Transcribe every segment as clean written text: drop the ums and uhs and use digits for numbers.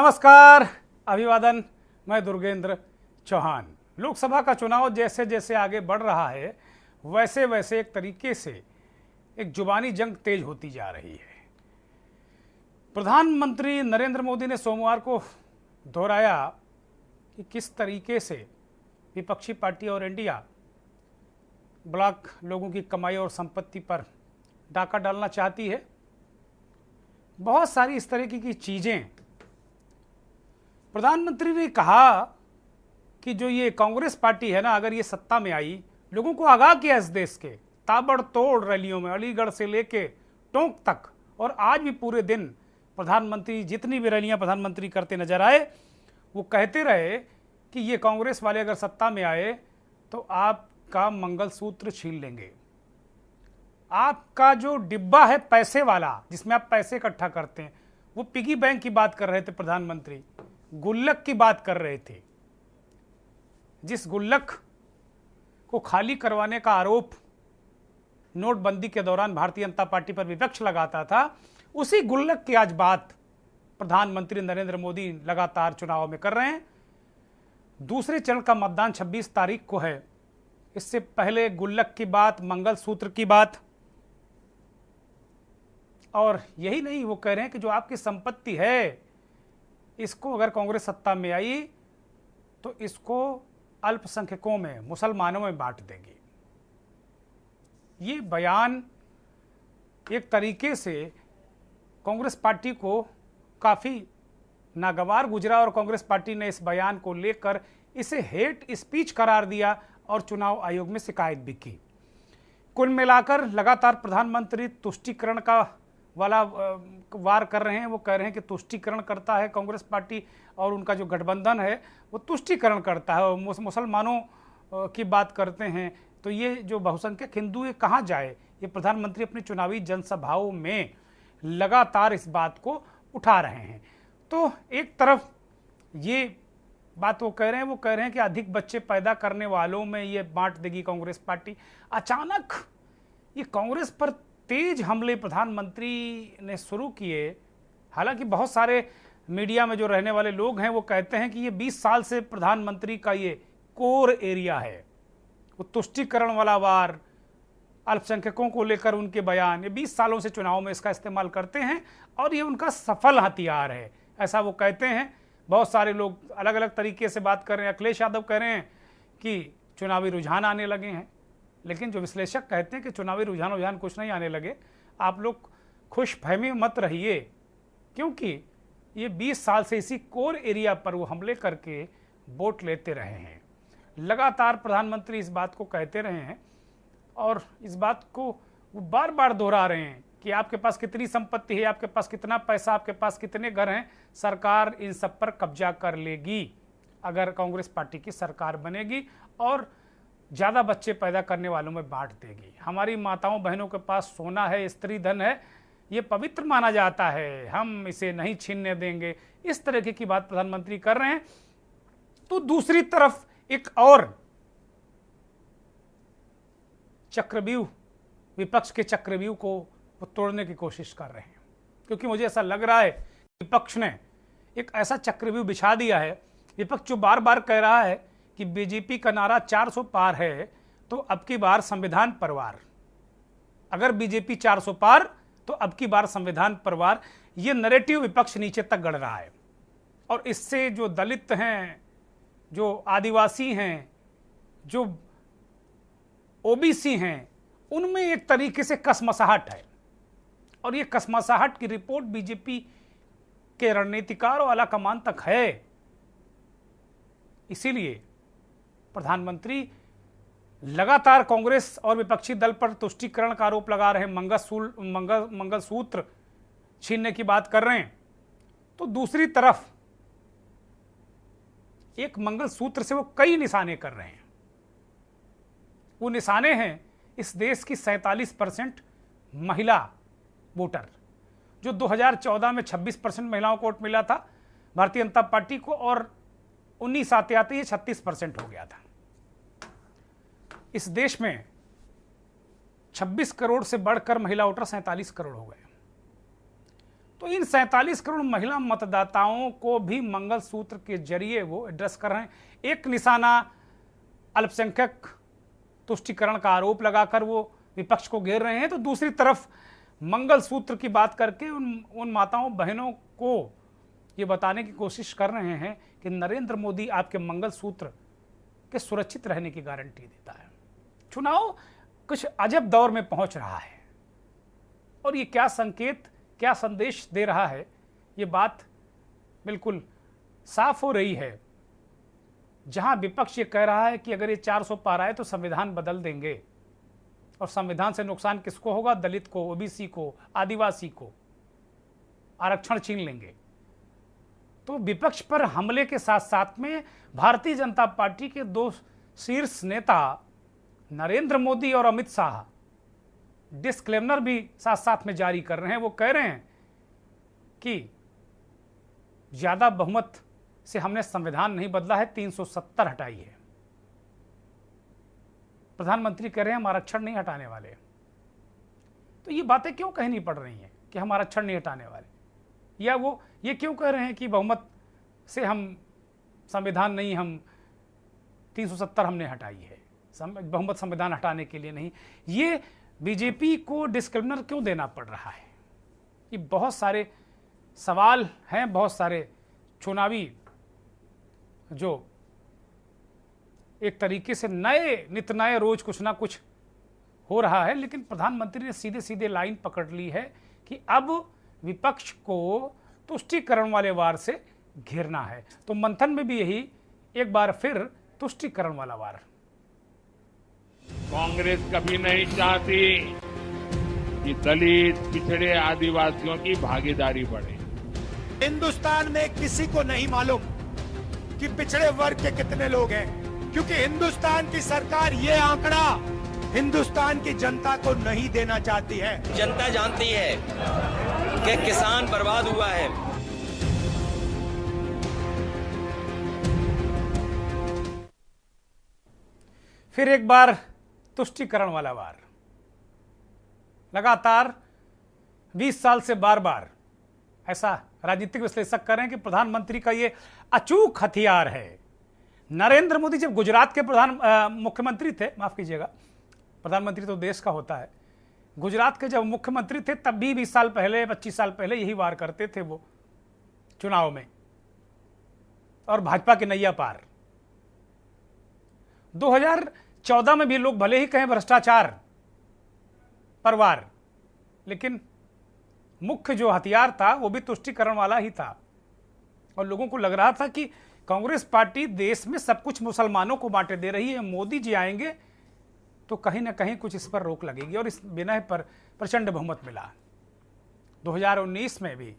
नमस्कार, अभिवादन। मैं दुर्गेंद्र चौहान। लोकसभा का चुनाव जैसे जैसे आगे बढ़ रहा है वैसे वैसे एक तरीके से एक जुबानी जंग तेज होती जा रही है। प्रधानमंत्री नरेंद्र मोदी ने सोमवार को दोहराया कि किस तरीके से विपक्षी पार्टी और इंडिया ब्लॉक लोगों की कमाई और संपत्ति पर डाका डालना चाहती है। बहुत सारी इस तरह की चीज़ें प्रधानमंत्री ने कहा कि जो ये कांग्रेस पार्टी है ना, अगर ये सत्ता में आई, लोगों को आगाह किया इस देश के ताबड़तोड़ रैलियों में, अलीगढ़ से लेके टोंक तक, और आज भी पूरे दिन प्रधानमंत्री जितनी भी रैलियां प्रधानमंत्री करते नजर आए, वो कहते रहे कि ये कांग्रेस वाले अगर सत्ता में आए तो आपका मंगलसूत्र छीन लेंगे। आपका जो डिब्बा है पैसे वाला, जिसमें आप पैसे इकट्ठा करते हैं, वो पिगी बैंक की बात कर रहे थे प्रधानमंत्री, गुल्लक की बात कर रहे थे। जिस गुल्लक को खाली करवाने का आरोप नोटबंदी के दौरान भारतीय जनता पार्टी पर विपक्ष लगाता था, उसी गुल्लक की आज बात प्रधानमंत्री नरेंद्र मोदी लगातार चुनाव में कर रहे हैं। दूसरे चरण का मतदान 26 तारीख को है। इससे पहले गुल्लक की बात, मंगलसूत्र की बात, और यही नहीं, वो कह रहे हैं कि जो आपकी संपत्ति है इसको अगर कांग्रेस सत्ता में आई तो इसको अल्पसंख्यकों में, मुसलमानों में बांट देगी। ये बयान एक तरीके से कांग्रेस पार्टी को काफ़ी नागवार गुजरा और कांग्रेस पार्टी ने इस बयान को लेकर इसे हेट स्पीच करार दिया और चुनाव आयोग में शिकायत भी की। कुल मिलाकर लगातार प्रधानमंत्री तुष्टीकरण का वाला वार कर रहे हैं। वो कह रहे हैं कि तुष्टीकरण करता है कांग्रेस पार्टी और उनका जो गठबंधन है वो तुष्टीकरण करता है, और मुसलमानों की बात करते हैं। तो ये जो बहुसंख्यक हिंदू ये कहाँ जाए? ये प्रधानमंत्री अपनी चुनावी जनसभाओं में लगातार इस बात को उठा रहे हैं। तो एक तरफ ये बात वो कह रहे हैं कि अधिक बच्चे पैदा करने वालों में ये बांट देगी कांग्रेस पार्टी। अचानक ये कांग्रेस पर तेज हमले प्रधानमंत्री ने शुरू किए। हालांकि बहुत सारे मीडिया में जो रहने वाले लोग हैं वो कहते हैं कि ये 20 साल से प्रधानमंत्री का ये कोर एरिया है। वो तुष्टीकरण वाला वार, अल्पसंख्यकों को लेकर उनके बयान, ये 20 सालों से चुनाव में इसका इस्तेमाल करते हैं और ये उनका सफल हथियार है, ऐसा वो कहते हैं। बहुत सारे लोग अलग अलग तरीके से बात कर रहे हैं। अखिलेश यादव कह रहे हैं कि चुनावी रुझान आने लगे हैं, लेकिन जो विश्लेषक कहते हैं कि चुनावी रुझान कुछ नहीं आने लगे। आप लोग खुश फहमी मत रहिए, क्योंकि ये 20 साल से इसी कोर एरिया पर वो हमले करके वोट लेते रहे हैं। लगातार प्रधानमंत्री इस बात को कहते रहे हैं और इस बात को वो बार बार दोहरा रहे हैं कि आपके पास कितनी संपत्ति है, आपके पास कितना पैसा, आपके पास कितने घर हैं, सरकार इन सब पर कब्जा कर लेगी अगर कांग्रेस पार्टी की सरकार बनेगी, और ज़्यादा बच्चे पैदा करने वालों में बांट देगी। हमारी माताओं बहनों के पास सोना है, स्त्री धन है, ये पवित्र माना जाता है, हम इसे नहीं छीनने देंगे। इस तरह की बात प्रधानमंत्री कर रहे हैं। तो दूसरी तरफ एक और चक्रव्यूह, विपक्ष के चक्रव्यूह को वो तोड़ने की कोशिश कर रहे हैं, क्योंकि मुझे ऐसा लग रहा है विपक्ष ने एक ऐसा चक्रव्यूह बिछा दिया है। विपक्ष जो बार बार कह रहा है कि बीजेपी का नारा 400 पार है, तो अब की बार संविधान परवार, अगर बीजेपी 400 पार तो अब की बार संविधान परवार, ये नैरेटिव विपक्ष नीचे तक गढ़ रहा है। और इससे जो दलित हैं, जो आदिवासी हैं, जो ओबीसी हैं, उनमें एक तरीके से कसमसाहट है। और ये कसमसाहट की रिपोर्ट बीजेपी के रणनीतिकार और आला कमान तक है। इसीलिए प्रधानमंत्री लगातार कांग्रेस और विपक्षी दल पर तुष्टीकरण का आरोप लगा रहे हैं, मंगलसूत्र छीनने की बात कर रहे हैं। तो दूसरी तरफ एक मंगलसूत्र से वो कई निशाने कर रहे हैं। वो निशाने हैं इस देश की 47% महिला वोटर, जो 2014 में 26% महिलाओं को वोट मिला था भारतीय जनता पार्टी को, और 19 आते आते ये 36% हो गया था। इस देश में 26 करोड़ से बढ़कर महिला वोटर 47 करोड़ हो गए। तो इन 47 करोड़ महिला मतदाताओं को भी मंगलसूत्र के जरिए वो एड्रेस कर रहे हैं। एक निशाना अल्पसंख्यक तुष्टिकरण का आरोप लगाकर वो विपक्ष को घेर रहे हैं, तो दूसरी तरफ मंगलसूत्र की बात करके उन माताओं बहनों को ये बताने की कोशिश कर रहे हैं कि नरेंद्र मोदी आपके मंगलसूत्र के सुरक्षित रहने की गारंटी देता है। चुनाव कुछ अजब दौर में पहुंच रहा है और ये क्या संकेत, क्या संदेश दे रहा है, ये बात बिल्कुल साफ हो रही है। जहां विपक्ष ये कह रहा है कि अगर ये 400 पार आए तो संविधान बदल देंगे, और संविधान से नुकसान किसको होगा? दलित को, ओबीसी को, आदिवासी को, आरक्षण छीन लेंगे। तो विपक्ष पर हमले के साथ साथ में भारतीय जनता पार्टी के दो शीर्ष नेता नरेंद्र मोदी और अमित शाह डिस्क्लेमर भी साथ साथ में जारी कर रहे हैं। वो कह रहे हैं कि ज्यादा बहुमत से हमने संविधान नहीं बदला है, 370 हटाई है। प्रधानमंत्री कह रहे हैं हम आरक्षण नहीं हटाने वाले। तो ये बातें क्यों कहनी पड़ रही हैं कि हम आरक्षण नहीं हटाने वाले, या वो ये क्यों कह रहे हैं कि बहुमत से हम संविधान नहीं, हम 370 हमने हटाई है, बहुमत संविधान हटाने के लिए नहीं। ये बीजेपी को डिस्क्लेमर क्यों देना पड़ रहा है? ये बहुत सारे सवाल हैं, बहुत सारे चुनावी जो एक तरीके से नित नए रोज कुछ ना कुछ हो रहा है, लेकिन प्रधानमंत्री ने सीधे सीधे लाइन पकड़ ली है कि अब विपक्ष को तुष्टिकरण वाले वार से घेरना है। तो मंथन में भी यही एक बार फिर तुष्टिकरण वाला वार। कांग्रेस कभी नहीं चाहती कि दलित, पिछड़े, आदिवासियों की भागीदारी बढ़े। हिंदुस्तान में किसी को नहीं मालूम कि पिछड़े वर्ग के कितने लोग हैं, क्योंकि हिंदुस्तान की सरकार ये आंकड़ा हिंदुस्तान की जनता को नहीं देना चाहती है। जनता जानती है कि किसान बर्बाद हुआ है। फिर एक बार तुष्टिकरण वाला वार। लगातार 20 साल से बार बार ऐसा राजनीतिक विश्लेषक कर रहे हैं कि प्रधानमंत्री का ये अचूक हथियार है। नरेंद्र मोदी जब गुजरात के मुख्यमंत्री थे, माफ कीजिएगा, प्रधानमंत्री तो देश का होता है, गुजरात के जब मुख्यमंत्री थे तब भी 20 साल पहले, 25 साल पहले यही वार करते थे वो चुनाव में, और भाजपा के नैया पार। 2014 में भी लोग भले ही कहें भ्रष्टाचार पर वार, लेकिन मुख्य जो हथियार था वो भी तुष्टिकरण वाला ही था, और लोगों को लग रहा था कि कांग्रेस पार्टी देश में सब कुछ मुसलमानों को बांटे दे रही है, मोदी जी आएंगे तो कहीं ना कहीं कुछ इस पर रोक लगेगी, और इस बिना पर प्रचंड बहुमत मिला। 2019 में भी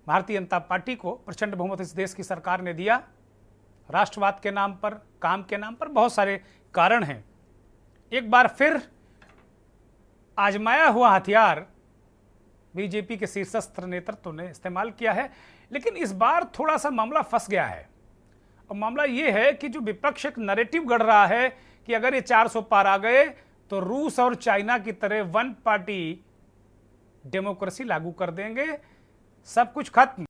भारतीय जनता पार्टी को प्रचंड बहुमत इस देश की सरकार ने दिया। राष्ट्रवाद के नाम पर, काम के नाम पर बहुत सारे कारण हैं। एक बार फिर आजमाया हुआ हथियार बीजेपी के शीर्षस्थ नेतृत्व ने इस्तेमाल किया है, लेकिन इस बार थोड़ा सा मामला फंस गया है। और मामला यह है कि जो विपक्ष एक नैरेटिव गढ़ रहा है कि अगर ये 400 पार आ गए तो रूस और चाइना की तरह वन पार्टी डेमोक्रेसी लागू कर देंगे, सब कुछ खत्म,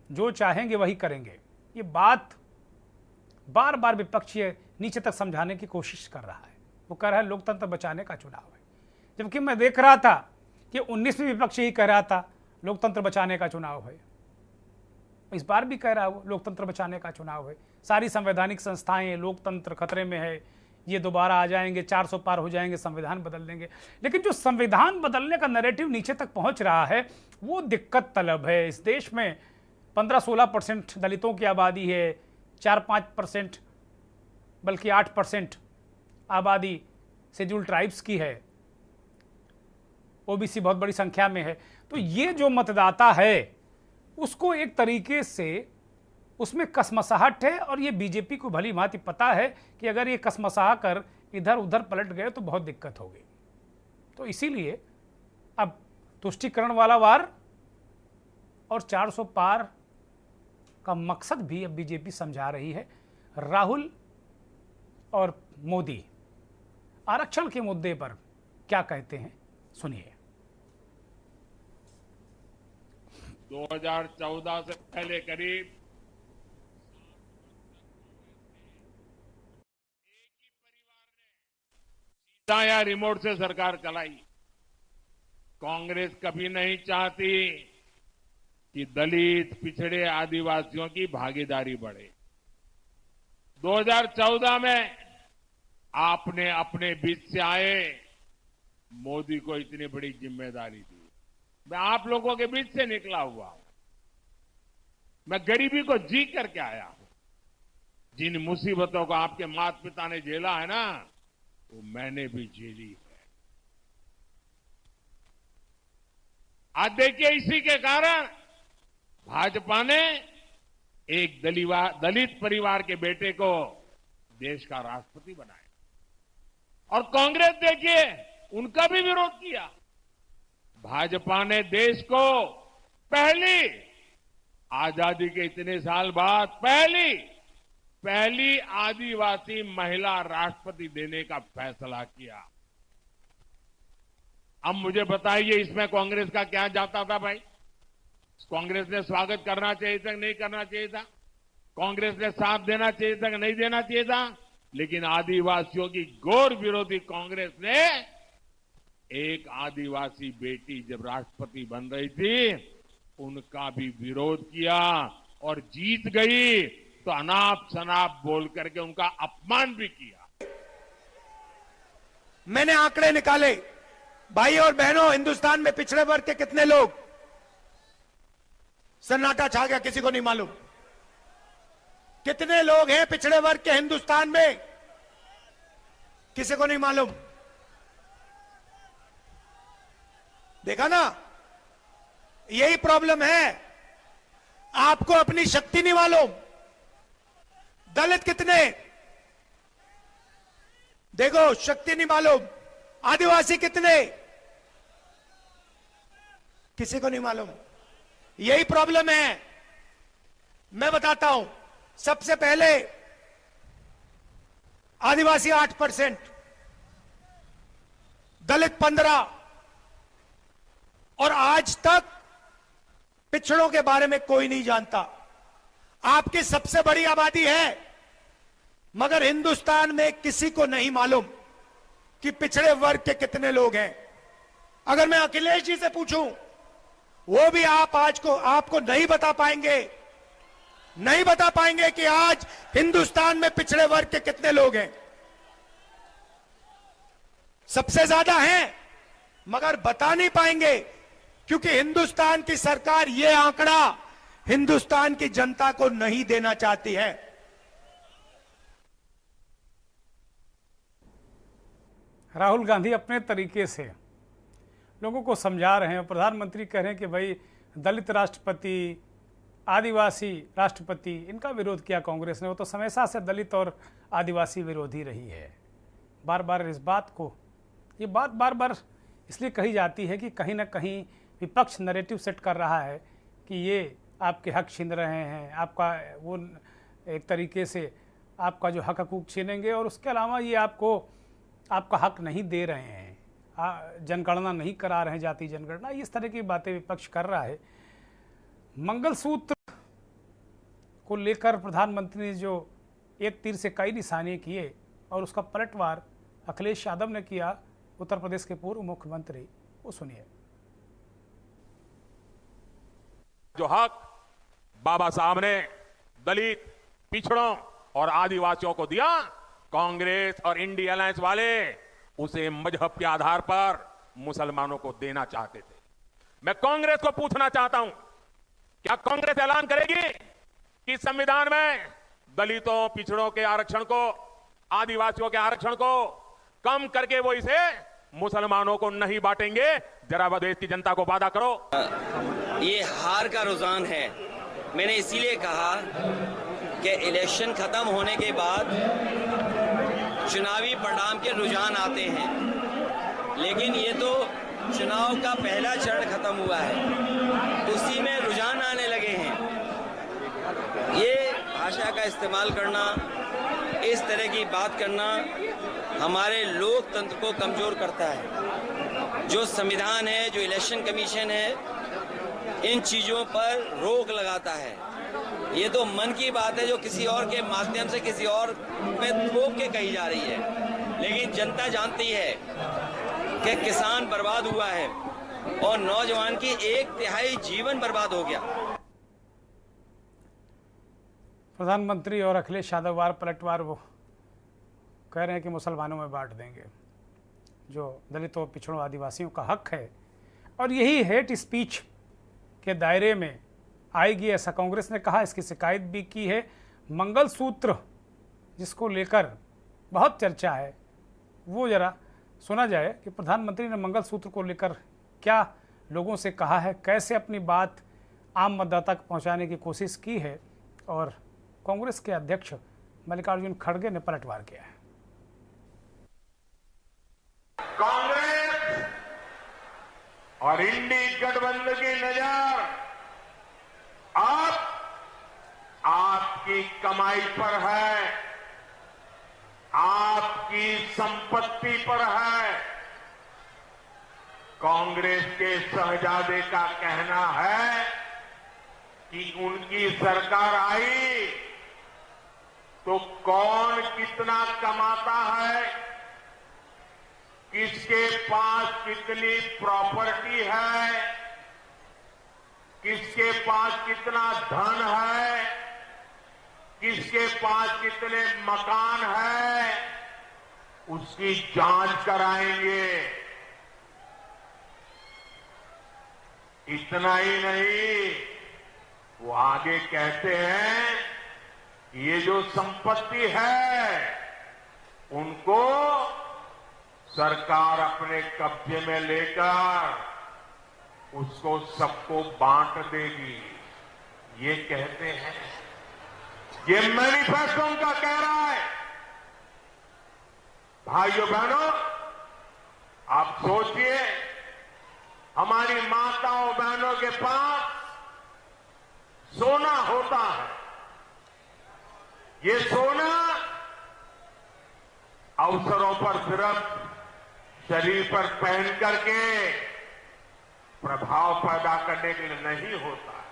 जो चाहेंगे वही करेंगे। ये बात बार बार विपक्ष ये नीचे तक समझाने की कोशिश कर रहा है। वो कह रहा है लोकतंत्र बचाने का चुनाव है, जबकि मैं देख रहा था कि 19 में विपक्ष यही कह रहा था लोकतंत्र बचाने का चुनाव है। इस बार भी कह रहा है वो लोकतंत्र बचाने का चुनाव है। सारी संवैधानिक संस्थाएं, लोकतंत्र खतरे में है, ये दोबारा आ जाएंगे, 400 पार हो जाएंगे, संविधान बदल देंगे। लेकिन जो संविधान बदलने का नैरेटिव नीचे तक पहुंच रहा है वो दिक्कत तलब है। इस देश में 15-16% दलितों की आबादी है, 4-5% बल्कि 8% आबादी शेड्यूल ट्राइब्स की है, ओबीसी बहुत बड़ी संख्या में है। तो ये जो मतदाता है उसको एक तरीके से उसमें कसमसाहट है, और ये बीजेपी को भली भांति पता है कि अगर ये कसमसा कर इधर उधर पलट गए तो बहुत दिक्कत होगी। तो इसीलिए अब तुष्टिकरण वाला वार और 400 पार का मकसद भी अब बीजेपी समझा रही है। राहुल और मोदी आरक्षण के मुद्दे पर क्या कहते हैं, सुनिए। 2014 से पहले करीब सीधा या रिमोट से सरकार चलाई। कांग्रेस कभी नहीं चाहती कि दलित, पिछड़े, आदिवासियों की भागीदारी बढ़े। 2014 में आपने अपने बीच से आए मोदी को इतनी बड़ी जिम्मेदारी दी। मैं आप लोगों के बीच से निकला हुआ हूं। मैं गरीबी को जी करके आया हूं। जिन मुसीबतों को आपके माता पिता ने झेला है ना, वो मैंने भी झेली है। आज देखिए, इसी के कारण भाजपा ने एक दलित परिवार के बेटे को देश का राष्ट्रपति बनाया और कांग्रेस देखिए उनका भी विरोध किया। भाजपा ने देश को पहली, आजादी के इतने साल बाद पहली आदिवासी महिला राष्ट्रपति देने का फैसला किया। अब मुझे बताइए, इसमें कांग्रेस का क्या जाता था भाई? कांग्रेस ने स्वागत करना चाहिए था कि नहीं करना चाहिए था? कांग्रेस ने साथ देना चाहिए था कि नहीं देना चाहिए था? लेकिन आदिवासियों की घोर विरोधी कांग्रेस ने एक आदिवासी बेटी जब राष्ट्रपति बन रही थी, उनका भी विरोध किया और जीत गई तो अनाप शनाप बोल करके उनका अपमान भी किया। मैंने आंकड़े निकाले, भाई और बहनों, हिंदुस्तान में पिछड़े वर्ग के कितने लोग? सन्नाटा छा गया, किसी को नहीं मालूम कितने लोग हैं पिछड़े वर्ग के हिंदुस्तान में? किसी को नहीं मालूम। देखा ना, यही प्रॉब्लम है। आपको अपनी शक्ति नहीं मालूम। दलित कितने, देखो, शक्ति नहीं मालूम। आदिवासी कितने, किसी को नहीं मालूम। यही प्रॉब्लम है। मैं बताता हूं। सबसे पहले आदिवासी 8%, दलित 15%, और आज तक पिछड़ों के बारे में कोई नहीं जानता। आपकी सबसे बड़ी आबादी है, मगर हिंदुस्तान में किसी को नहीं मालूम कि पिछड़े वर्ग के कितने लोग हैं। अगर मैं अखिलेश जी से पूछूं, वो भी आपको नहीं बता पाएंगे कि आज हिंदुस्तान में पिछड़े वर्ग के कितने लोग हैं। सबसे ज्यादा हैं, मगर बता नहीं पाएंगे, क्योंकि हिंदुस्तान की सरकार ये आंकड़ा हिंदुस्तान की जनता को नहीं देना चाहती है। राहुल गांधी अपने तरीके से लोगों को समझा रहे हैं। प्रधानमंत्री कह रहे हैं कि भाई दलित राष्ट्रपति, आदिवासी राष्ट्रपति, इनका विरोध किया कांग्रेस ने। वो तो हमेशा से दलित और आदिवासी विरोधी रही है। बार बार इस बात को, ये बात बार बार इसलिए कही जाती है कि कहीं ना कहीं विपक्ष नैरेटिव सेट कर रहा है कि ये आपके हक छीन रहे हैं, आपका वो एक तरीके से आपका जो हक हकूक छीनेंगे, और उसके अलावा ये आपका हक नहीं दे रहे हैं, जनगणना नहीं करा रहे हैं, जाति जनगणना, इस तरह की बातें विपक्ष कर रहा है। मंगलसूत्र को लेकर प्रधानमंत्री ने जो एक तीर से कई निशाने किए और उसका पलटवार अखिलेश यादव ने किया, उत्तर प्रदेश के पूर्व मुख्यमंत्री, वो सुनिए। जो हक बाबा साहब ने दलित, पिछड़ों और आदिवासियों को दिया, कांग्रेस और इंडिया अलायंस वाले उसे मजहब के आधार पर मुसलमानों को देना चाहते थे। मैं कांग्रेस को पूछना चाहता हूं, क्या कांग्रेस ऐलान करेगी कि संविधान में दलितों, पिछड़ों के आरक्षण को, आदिवासियों के आरक्षण को कम करके वो इसे मुसलमानों को नहीं बांटेंगे? जरा देश की जनता को वादा करो। ये हार का रुझान है। मैंने इसीलिए कहा कि इलेक्शन खत्म होने के बाद चुनावी परिणाम के रुझान आते हैं, लेकिन ये तो चुनाव का पहला चरण खत्म हुआ है, उसी में रुझान आने लगे हैं। ये भाषा का इस्तेमाल करना, इस तरह की बात करना हमारे लोकतंत्र को कमजोर करता है। जो संविधान है, जो इलेक्शन कमीशन है, इन चीजों पर रोक लगाता है। ये तो मन की बात है जो किसी और के माध्यम से किसी और पे थोप के कही जा रही है, लेकिन जनता जानती है कि किसान बर्बाद हुआ है और नौजवान की 1/3 जीवन बर्बाद हो गया। प्रधानमंत्री और अखिलेश यादव वार पलटवार वो कह रहे हैं कि मुसलमानों में बांट देंगे, जो दलितों पिछड़ों आदिवासियों का हक है, और यही हेट स्पीच के दायरे में आएगी, ऐसा कांग्रेस ने कहा। इसकी शिकायत भी की है। मंगलसूत्र जिसको लेकर बहुत चर्चा है, वो जरा सुना जाए कि प्रधानमंत्री ने मंगलसूत्र को लेकर क्या लोगों से कहा है, कैसे अपनी बात आम मतदाता तक पहुंचाने की कोशिश की है, और कांग्रेस के अध्यक्ष मल्लिकार्जुन खड़गे ने पलटवार किया है। कांग्रेस और इंडी गठबंधन की नजर अब आपकी कमाई पर है, आपकी संपत्ति पर है। कांग्रेस के शहजादे का कहना है कि उनकी सरकार आई तो कौन कितना कमाता है, किसके पास कितनी प्रॉपर्टी है, किसके पास कितना धन है, किसके पास कितने मकान है, उसकी जांच कराएंगे। इतना ही नहीं, वो आगे कहते हैं कि ये जो संपत्ति है उनको सरकार अपने कब्जे में लेकर उसको सबको बांट देगी, ये कहते हैं। ये मैनिफेस्टो उनका कह रहा है। भाइयों बहनों, आप सोचिए, हमारी माताओं बहनों के पास सोना होता है, ये सोना अवसरों पर सिर्फ शरीर पर पहन करके प्रभाव पैदा करने के लिए नहीं होता है।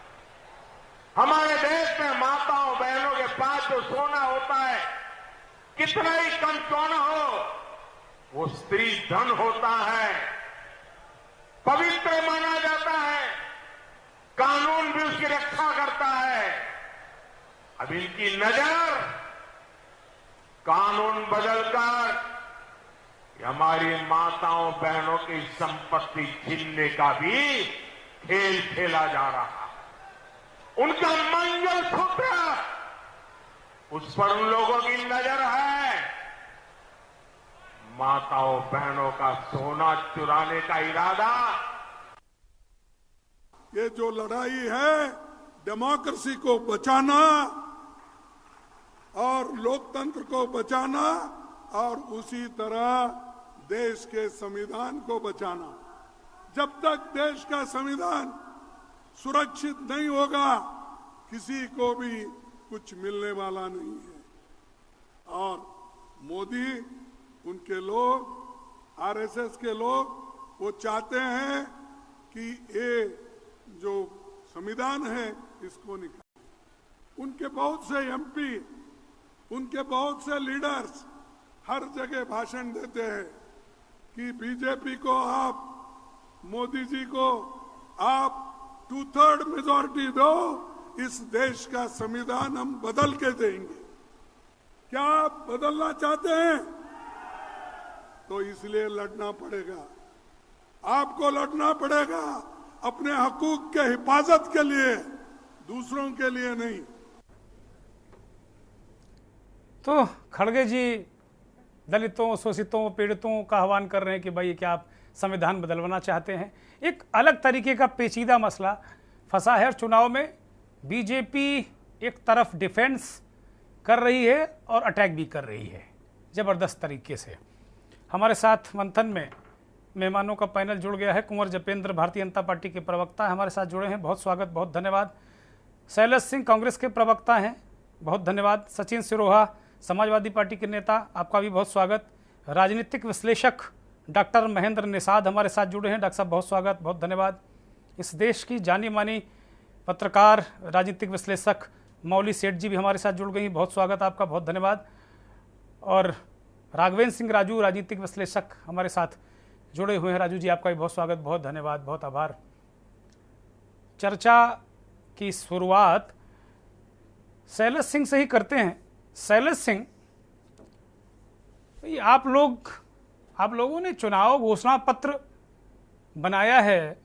हमारे देश में माताओं बहनों के पास जो सोना होता है, कितना ही कम क्यों न हो, वो स्त्री धन होता है, पवित्र माना जाता है, कानून भी उसकी रक्षा करता है। अब इनकी नजर कानून बदलकर हमारी माताओं बहनों की संपत्ति छीनने का भी खेल खेला जा रहा है। उनका मंगलसूत्र, उस पर उन लोगों की नजर है। माताओं बहनों का सोना चुराने का इरादा। ये जो लड़ाई है डेमोक्रेसी को बचाना और लोकतंत्र को बचाना और उसी तरह देश के संविधान को बचाना। जब तक देश का संविधान सुरक्षित नहीं होगा, किसी को भी कुछ मिलने वाला नहीं है। और मोदी, उनके लोग, आरएसएस के लोग, वो चाहते हैं कि ये जो संविधान है इसको निकाल। उनके बहुत से एमपी, उनके बहुत से लीडर्स हर जगह भाषण देते हैं कि बीजेपी को आप, मोदी जी को आप 2/3 मेजॉरिटी दो, इस देश का संविधान हम बदल के देंगे। क्या आप बदलना चाहते हैं? तो इसलिए लड़ना पड़ेगा, आपको लड़ना पड़ेगा अपने हकूक के हिफाजत के लिए, दूसरों के लिए नहीं। तो खड़गे जी दलितों, शोषितों, पीड़ितों का आह्वान कर रहे हैं कि भाई क्या आप संविधान बदलवाना चाहते हैं। एक अलग तरीके का पेचीदा मसला फंसा है। चुनाव में बीजेपी एक तरफ डिफेंस कर रही है और अटैक भी कर रही है ज़बरदस्त तरीके से। हमारे साथ मंथन में मेहमानों का पैनल जुड़ गया है। कुंवर जपेंद्र भारतीय जनता पार्टी के प्रवक्ता हमारे साथ जुड़े हैं, बहुत स्वागत, बहुत धन्यवाद। शैलेश सिंह कांग्रेस के प्रवक्ता हैं, बहुत धन्यवाद। सचिन सिरोहा समाजवादी पार्टी के नेता, आपका भी बहुत स्वागत। राजनीतिक विश्लेषक डॉक्टर महेंद्र निषाद हमारे साथ जुड़े हैं, डॉक्टर साहब बहुत स्वागत, बहुत धन्यवाद। इस देश की जानी मानी पत्रकार, राजनीतिक विश्लेषक मौली सेठ जी भी हमारे साथ जुड़ गई। बहुत स्वागत आपका, बहुत धन्यवाद। और राघवेंद्र सिंह राजू, राजनीतिक विश्लेषक, हमारे साथ जुड़े हुए हैं। राजू जी, आपका भी बहुत स्वागत, बहुत धन्यवाद, बहुत आभार। चर्चा की शुरुआत शैलेश सिंह से ही करते हैं। शैलेश सिंह, आप लोगों ने चुनाव घोषणा पत्र बनाया है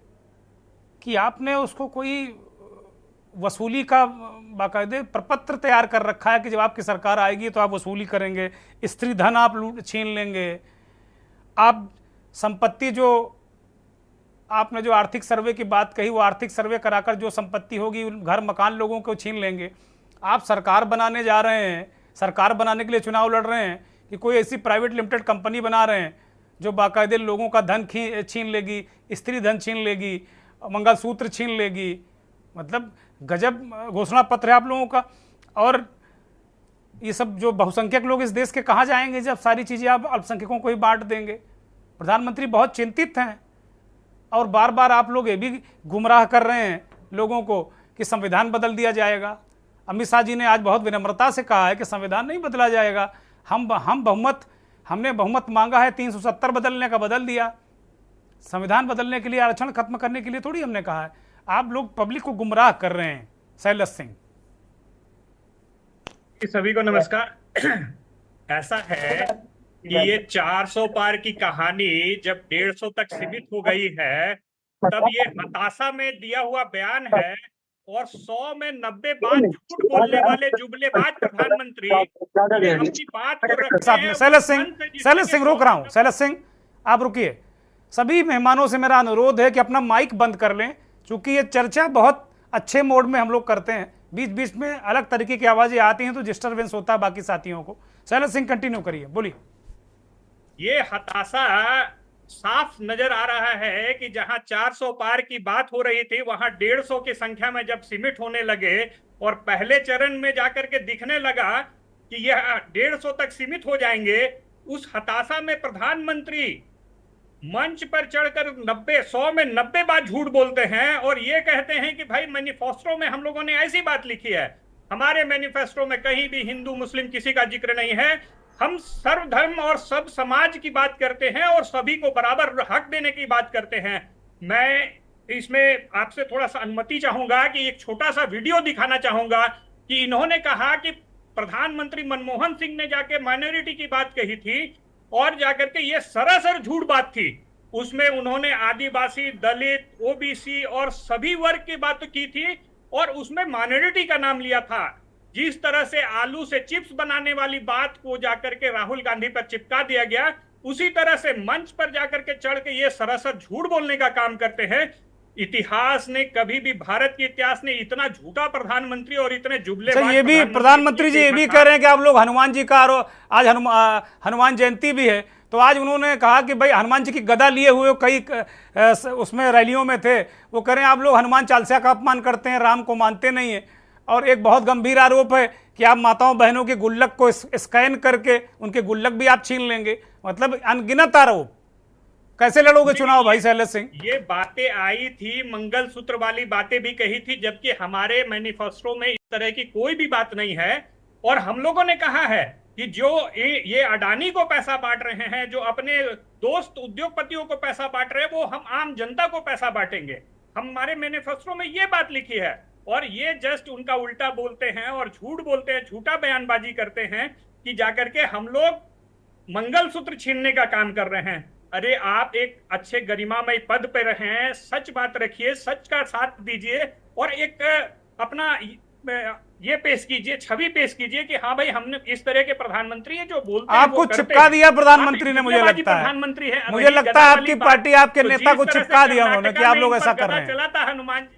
कि आपने उसको कोई वसूली का बाकायदे प्रपत्र तैयार कर रखा है कि जब आपकी सरकार आएगी तो आप वसूली करेंगे, स्त्री धन आप छीन लेंगे, आप संपत्ति जो आपने जो आर्थिक सर्वे की बात कही वो आर्थिक सर्वे कराकर जो संपत्ति होगी घर मकान लोगों को छीन लेंगे। आप सरकार बनाने जा रहे हैं, सरकार बनाने के लिए चुनाव लड़ रहे हैं कि कोई ऐसी प्राइवेट लिमिटेड कंपनी बना रहे हैं जो बाकायदे लोगों का धन छीन लेगी, स्त्री धन छीन लेगी, मंगलसूत्र छीन लेगी। मतलब गजब घोषणा पत्र है आप लोगों का। और ये सब जो बहुसंख्यक लोग इस देश के कहाँ जाएंगे जब सारी चीज़ें आप अल्पसंख्यकों को ही बांट देंगे। प्रधानमंत्री बहुत चिंतित हैं और बार बार आप लोग ये भी गुमराह कर रहे हैं लोगों को कि संविधान बदल दिया जाएगा। अमित शाह जी ने आज बहुत विनम्रता से कहा है कि संविधान नहीं बदला जाएगा, हमने बहुमत मांगा है, 370 बदलने का बदल दिया। संविधान बदलने के लिए, आरक्षण खत्म करने के लिए थोड़ी हमने कहा है। आप लोग पब्लिक को गुमराह कर रहे हैं। शैलेश सिंह, सभी को नमस्कार। ऐसा है कि ये 400 पार की कहानी जब 150 तक सीमित हो गई है, तब ये हताशा में दिया हुआ बयान है और 100 में 90 बात झूठ बोलने वाले जुमलेबाज प्रधानमंत्री अपनी बात को रखते हैं। शैलेश सिंह रोक रहा हूं। शैलेश सिंह, आप रुकिए। सभी मेहमानों से मेरा अनुरोध है कि अपना माइक बंद कर लें, क्योंकि ये चर्चा बहुत अच्छे मोड में हम लोग करते हैं, बीच बीच में अलग तरीके की आवाजें आती हैं तो डिस्टर्बेंस होता है बाकी साथियों को। शैलेश सिंह कंटिन्यू करिए, बोलिए। ये हताशा साफ नजर आ रहा है कि जहां 400 पार की बात हो रही थी वहां 150 की संख्या में जब सीमित होने लगे और पहले चरण में जाकर के दिखने लगा कि यह 150 तक सीमित हो जाएंगे, उस हताशा में प्रधानमंत्री मंच पर चढ़कर 100 में 90 बात झूठ बोलते हैं और ये कहते हैं कि भाई मैनिफेस्टो में हम लोगों ने ऐसी बात लिखी है। हमारे मैनिफेस्टो में कहीं भी हिंदू मुस्लिम किसी का जिक्र नहीं है। हम सर्वधर्म और सब समाज की बात करते हैं और सभी को बराबर हक देने की बात करते हैं। मैं इसमें आपसे थोड़ा सा अनुमति चाहूंगा कि एक छोटा सा वीडियो दिखाना चाहूंगा कि इन्होंने कहा कि प्रधानमंत्री मनमोहन सिंह ने जाके माइनॉरिटी की बात कही थी और जाकर के ये सरासर झूठ बात थी। उसमें उन्होंने आदिवासी, दलित, ओबीसी और सभी वर्ग की बात की थी और उसमें माइनॉरिटी का नाम लिया था। जिस तरह से आलू से चिप्स बनाने वाली बात को जाकर के राहुल गांधी पर चिपका दिया गया, उसी तरह से मंच पर जाकर के चढ़ के ये सरासर झूठ बोलने का काम करते हैं। इतिहास ने कभी भी, भारत के इतिहास ने इतना झूठा प्रधानमंत्री और इतने जुमलेबाज ये भी प्रधानमंत्री जी ये भी कह रहे हैं कि आप लोग हनुमान जी का, आज हनुमान जयंती भी है तो आज उन्होंने कहा कि भाई हनुमान जी की गदा लिए हुए कई उसमें रैलियों में थे, वो कह रहे हैं आप लोग हनुमान चालीसा का अपमान करते हैं, राम को मानते नहीं है। और एक बहुत गंभीर आरोप है कि आप माताओं बहनों के गुल्लक को स्कैन करके उनके गुल्लक भी आप छीन लेंगे। मतलब अनगिनत आरोप। कैसे लड़ोगे चुनाव भाई शैलेश सिंह? ये बातें आई थी, मंगलसूत्र वाली बातें भी कही थी, जबकि हमारे मैनिफेस्टो में इस तरह की कोई भी बात नहीं है। और हम लोगों ने कहा है कि जो ये अडानी को पैसा बांट रहे हैं, जो अपने दोस्त उद्योगपतियों को पैसा बांट रहे हैं, वो हम आम जनता को पैसा बांटेंगे। हमारे मैनिफेस्टो में ये बात लिखी है और ये जस्ट उनका उल्टा बोलते हैं और झूठ बोलते हैं, झूठा बयानबाजी करते हैं कि जाकर के हम लोग मंगलसूत्र छीनने का काम कर रहे हैं। अरे आप एक अच्छे गरिमामय पद पे रहें, सच बात रखिए, सच का साथ दीजिए और एक अपना ये पेश कीजिए, छवि पेश कीजिए कि हाँ भाई हमने इस तरह के प्रधानमंत्री है जो बोलते हैं। आपको चिपका दिया प्रधानमंत्री ने, मुझे लगता है प्रधानमंत्री है, मुझे लगता है आपकी पार्टी, आपके नेता को चिपका दिया उन्होंने कि आप लोग ऐसा कर रहे हैं। चला था हनुमान जी,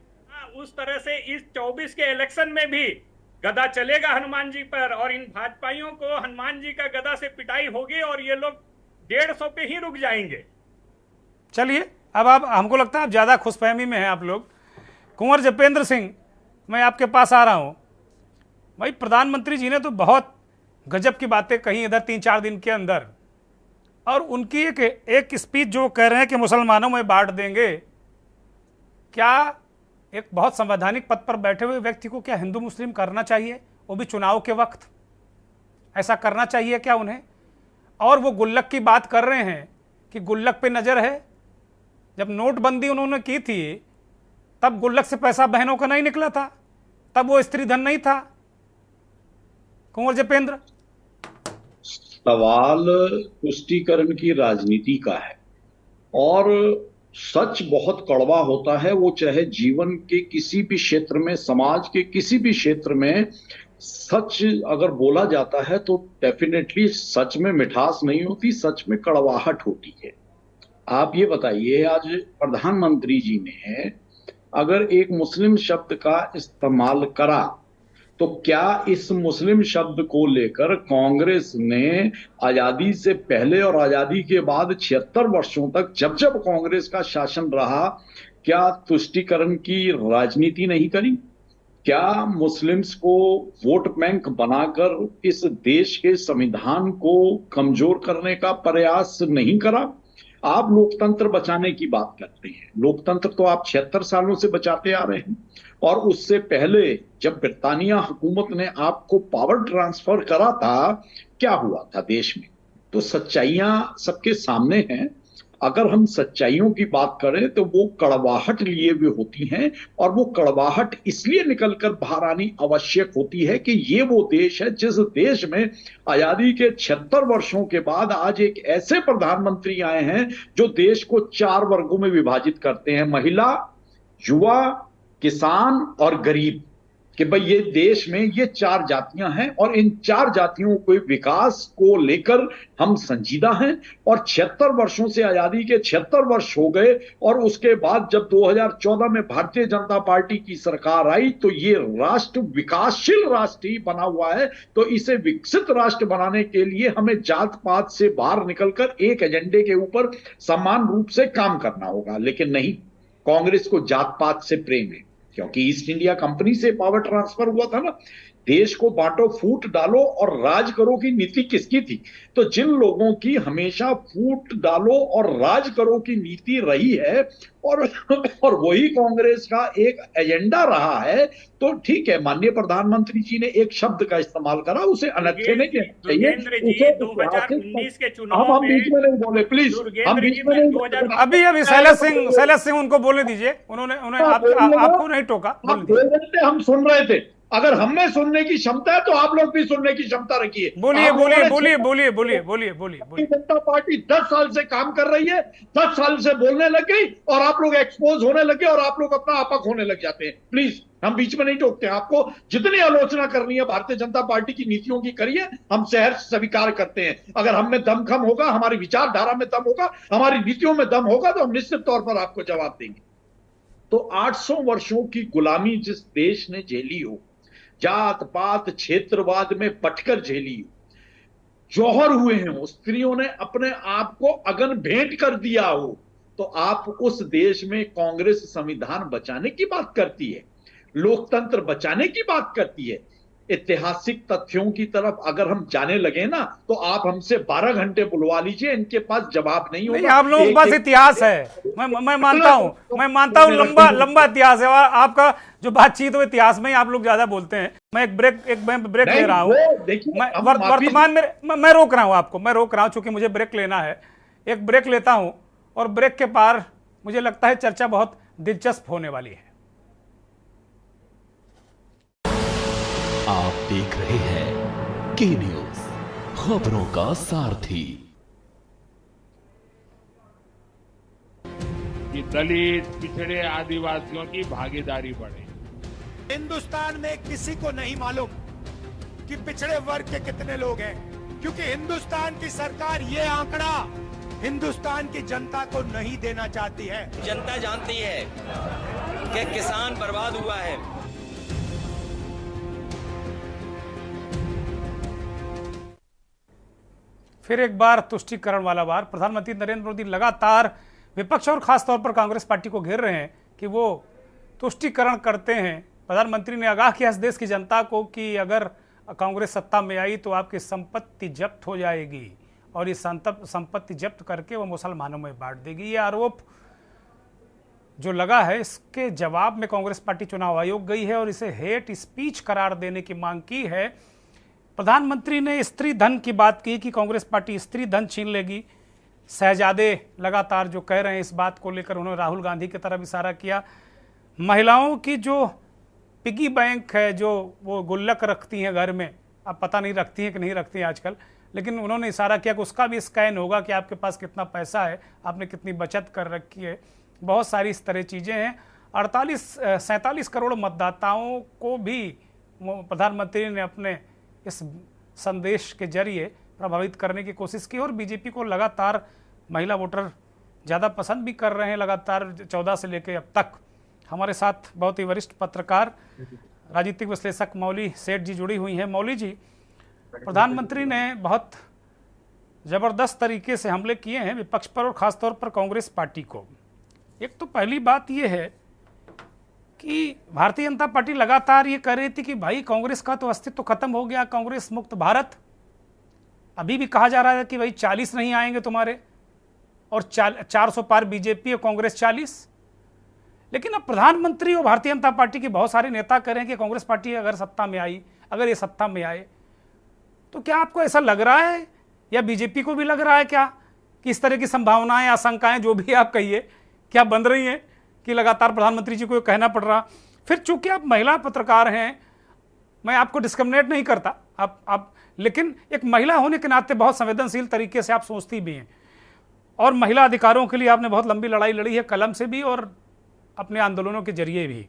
उस तरह से इस 24 के इलेक्शन में भी गदा चलेगा हनुमान जी पर और इन भाजपाइयों को हनुमान जी का गदा से पिटाई होगी और ये लोग 150 पे ही रुक जाएंगे। चलिए, अब आप, हमको लगता है आप ज्यादा खुशफहमी में हैं आप लोग। कुंवर जपेंद्र सिंह, मैं आपके पास आ रहा हूं। भाई प्रधानमंत्री जी ने तो बहुत गजब की बातें कही इधर 3-4 दिन के अंदर, और उनकी एक स्पीच जो कह रहे हैं कि मुसलमानों में बांट देंगे, क्या एक बहुत संवैधानिक पद पर बैठे हुए व्यक्ति को क्या हिंदू मुस्लिम करना चाहिए, वो भी चुनाव के वक्त? ऐसा करना चाहिए क्या उन्हें? और वो गुल्लक की बात कर रहे हैं कि गुल्लक पे नजर है। जब नोटबंदी उन्होंने की थी तब गुल्लक से पैसा बहनों का नहीं निकला था, तब वो स्त्री धन नहीं था। कुंवर जपेंद्र, सवाल तुष्टीकरण की राजनीति का है और सच बहुत कड़वा होता है। वो चाहे जीवन के किसी भी क्षेत्र में, समाज के किसी भी क्षेत्र में सच अगर बोला जाता है तो डेफिनेटली सच में मिठास नहीं होती, सच में कड़वाहट होती है। आप ये बताइए, आज प्रधानमंत्री जी ने अगर एक मुस्लिम शब्द का इस्तेमाल करा तो क्या इस मुस्लिम शब्द को लेकर कांग्रेस ने आजादी से पहले और आजादी के बाद 76 वर्षों तक जब जब कांग्रेस का शासन रहा, क्या तुष्टीकरण की राजनीति नहीं करी? क्या मुस्लिम्स को वोट बैंक बनाकर इस देश के संविधान को कमजोर करने का प्रयास नहीं करा? आप लोकतंत्र बचाने की बात करते हैं। लोकतंत्र तो आप 76 सालों से बचाते आ रहे हैं और उससे पहले जब ब्रिटानिया हुकूमत ने आपको पावर ट्रांसफर करा था, क्या हुआ था देश में? तो सच्चाइयां सबके सामने हैं। अगर हम सच्चाइयों की बात करें तो वो कड़वाहट लिए हुए होती हैं और वो कड़वाहट इसलिए निकलकर बाहर आनी आवश्यक होती है कि ये वो देश है जिस देश में आजादी के 76 वर्षों के बाद आज एक ऐसे प्रधानमंत्री आए हैं जो देश को 4 वर्गों में विभाजित करते हैं, महिला, युवा, किसान और गरीब। कि भाई ये देश में ये 4 जातियां हैं और इन 4 जातियों के विकास को लेकर हम संजीदा हैं। और 76 वर्षों से आजादी के 76 वर्ष हो गए और उसके बाद जब 2014 में भारतीय जनता पार्टी की सरकार आई तो ये राष्ट्र विकासशील राष्ट्र ही बना हुआ है। तो इसे विकसित राष्ट्र बनाने के लिए हमें जात पात से बाहर निकलकर एक एजेंडे के ऊपर समान रूप से काम करना होगा। लेकिन नहीं, कांग्रेस को जात पात से प्रेम है क्योंकि ईस्ट इंडिया कंपनी से पावर ट्रांसफर हुआ था ना। देश को बांटो, फूट डालो और राज करो की नीति किसकी थी? तो जिन लोगों की हमेशा फूट डालो और राज करो की नीति रही है और वही कांग्रेस का एक एजेंडा रहा है, तो ठीक है, माननीय प्रधानमंत्री जी ने एक शब्द का इस्तेमाल करा, उसे अनच्छे नहीं कहना चाहिए। 2019 के चुनाव हम बीच में नहीं बोले, प्लीज हम बीच में नहीं। अभी शैलेश सिंह उनको बोलने दीजिए, उन्होंने आपको नहीं टोका, हम सुन रहे थे। अगर हमें सुनने की क्षमता है तो आप लोग भी सुनने की क्षमता रखिए। बोलिए। जनता पार्टी 10 साल से काम कर रही है, 10 साल से बोलने लग गई और आप लोग एक्सपोज होने लगे और आप लोग अपना आपा खोने लग जाते हैं। प्लीज हम बीच में नहीं टोकते। आपको जितनी आलोचना करनी है भारतीय जनता पार्टी की नीतियों की करिए, हम सहर्ष स्वीकार करते हैं। अगर हम में दमखम होगा, हमारी विचारधारा में दम होगा, हमारी नीतियों में दम होगा तो हम निश्चित तौर पर आपको जवाब देंगे। तो 800 वर्षों की गुलामी जिस देश ने झेली हो, जात पात क्षेत्रवाद में बटकर झेली हो, जौहर हुए हैं, स्त्रियों ने अपने आप को अगन भेंट कर दिया हो, तो आप उस देश में कांग्रेस संविधान बचाने की बात करती है, लोकतंत्र बचाने की बात करती है। ऐतिहासिक तथ्यों की तरफ अगर हम जाने लगे ना तो आप हमसे 12 घंटे बुलवा लीजिए, इनके पास जवाब नहीं होगा। आप लोगों के पास इतिहास है, मैं मानता हूं लंबा इतिहास है और आपका जो बातचीत हो इतिहास में ही आप लोग ज्यादा बोलते हैं। मैं एक ब्रेक ले रहा हूं। वर्तमान में मैं रोक रहा हूं आपको, मैं रोक रहा हूं चूंकि मुझे ब्रेक लेना है। एक ब्रेक लेता हूं और ब्रेक के पार मुझे लगता है चर्चा बहुत दिलचस्प होने वाली है। आप देख रहे हैं के न्यूज, खबरों का सारथी। कि दलित, पिछड़े, आदिवासियों की भागीदारी बढ़े। हिंदुस्तान में किसी को नहीं मालूम कि पिछड़े वर्ग के कितने लोग हैं, क्योंकि हिंदुस्तान की सरकार ये आंकड़ा हिंदुस्तान की जनता को नहीं देना चाहती है। जनता जानती है कि किसान बर्बाद हुआ है। फिर एक बार तुष्टीकरण वाला वार। प्रधानमंत्री नरेंद्र मोदी लगातार विपक्ष और खासतौर पर कांग्रेस पार्टी को घेर रहे हैं कि वो तुष्टीकरण करते हैं। प्रधानमंत्री ने आगाह किया इस देश की जनता को कि अगर कांग्रेस सत्ता में आई तो आपकी संपत्ति जब्त हो जाएगी और ये संपत्ति जब्त करके वो मुसलमानों में बांट देगी। ये आरोप जो लगा है, इसके जवाब में कांग्रेस पार्टी चुनाव आयोग गई है और इसे हेट स्पीच करार देने की मांग की है। प्रधानमंत्री ने स्त्री धन की बात की कि कांग्रेस पार्टी स्त्री धन छीन लेगी। शहजादे लगातार जो कह रहे हैं इस बात को लेकर उन्होंने राहुल गांधी की तरफ इशारा किया। महिलाओं की जो पिगी बैंक है, जो वो गुल्लक रखती हैं घर में, अब पता नहीं रखती हैं कि नहीं रखती हैं आजकल, लेकिन उन्होंने इशारा किया कि उसका भी स्कैन होगा कि आपके पास कितना पैसा है, आपने कितनी बचत कर रखी है। बहुत सारी इस तरह चीज़ें हैं। 47 करोड़ मतदाताओं को भी प्रधानमंत्री ने अपने इस संदेश के जरिए प्रभावित करने की कोशिश की और बीजेपी को लगातार महिला वोटर ज़्यादा पसंद भी कर रहे हैं, लगातार 14 से लेकर अब तक। हमारे साथ बहुत ही वरिष्ठ पत्रकार राजनीतिक विश्लेषक मौली सेठ जी जुड़ी हुई हैं। मौली जी, प्रधानमंत्री ने बहुत ज़बरदस्त तरीके से हमले किए हैं विपक्ष पर और ख़ासतौर पर कांग्रेस पार्टी को। एक तो पहली बात यह है कि भारतीय जनता पार्टी लगातार ये कह रही थी कि भाई कांग्रेस का तो अस्तित्व खत्म हो गया, कांग्रेस मुक्त भारत। अभी भी कहा जा रहा है कि भाई 40 नहीं आएंगे तुम्हारे, और 400 पार बीजेपी और कांग्रेस 40। लेकिन अब प्रधानमंत्री और भारतीय जनता पार्टी के बहुत सारे नेता कह रहे हैं कि कांग्रेस पार्टी अगर सत्ता में आई, अगर ये सत्ता में आए, तो क्या आपको ऐसा लग रहा है या बीजेपी को भी लग रहा है क्या कि इस तरह की संभावनाएं, आशंकाएं, जो भी आप कहिए, क्या बन रही हैं कि लगातार प्रधानमंत्री जी को कहना पड़ रहा? फिर चूंकि आप महिला पत्रकार हैं, मैं आपको डिस्क्रिमिनेट नहीं करता, आप लेकिन एक महिला होने के नाते बहुत संवेदनशील तरीके से आप सोचती भी हैं और महिला अधिकारों के लिए आपने बहुत लंबी लड़ाई लड़ी है, कलम से भी और अपने आंदोलनों के जरिए भी।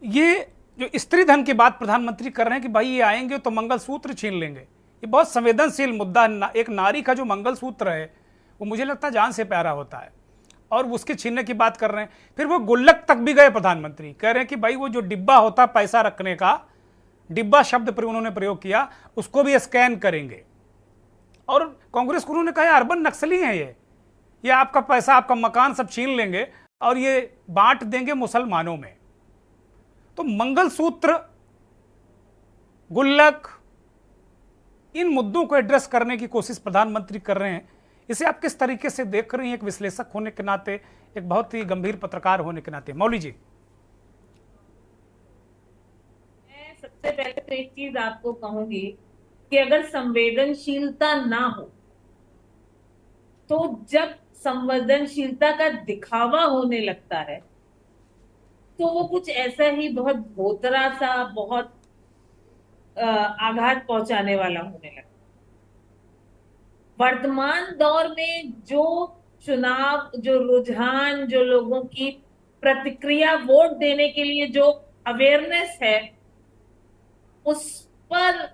ये जो स्त्री धन की बात प्रधानमंत्री कर रहे हैं कि भाई ये आएंगे तो मंगलसूत्र छीन लेंगे, ये बहुत संवेदनशील मुद्दा है। एक नारी का जो मंगलसूत्र है वो मुझे लगता है जान से प्यारा होता है और उसके छीनने की बात कर रहे हैं। फिर वो गुल्लक तक भी गए प्रधानमंत्री, कह रहे हैं कि भाई वो जो डिब्बा होता है पैसा रखने का, डिब्बा शब्द पर उन्होंने प्रयोग किया, उसको भी स्कैन करेंगे। और कांग्रेस को उन्होंने कहा अर्बन नक्सली हैं ये आपका पैसा, आपका मकान सब छीन लेंगे और ये बांट देंगे मुसलमानों में। तो मंगलसूत्र, गुल्लक, इन मुद्दों को एड्रेस करने की कोशिश प्रधानमंत्री कर रहे हैं। इसे आप किस तरीके से देख रही हैं, एक विश्लेषक होने के नाते, एक बहुत ही गंभीर पत्रकार होने के नाते? मौली जी, मैं सबसे पहले तो एक चीज आपको कहूंगी कि अगर संवेदनशीलता ना हो तो जब संवेदनशीलता का दिखावा होने लगता है तो वो कुछ ऐसा ही बहुत भोतरा सा, बहुत आघात पहुंचाने वाला होने लगता है। वर्तमान दौर में जो चुनाव, जो रुझान, जो लोगों की प्रतिक्रिया, वोट देने के लिए जो अवेयरनेस है, उस पर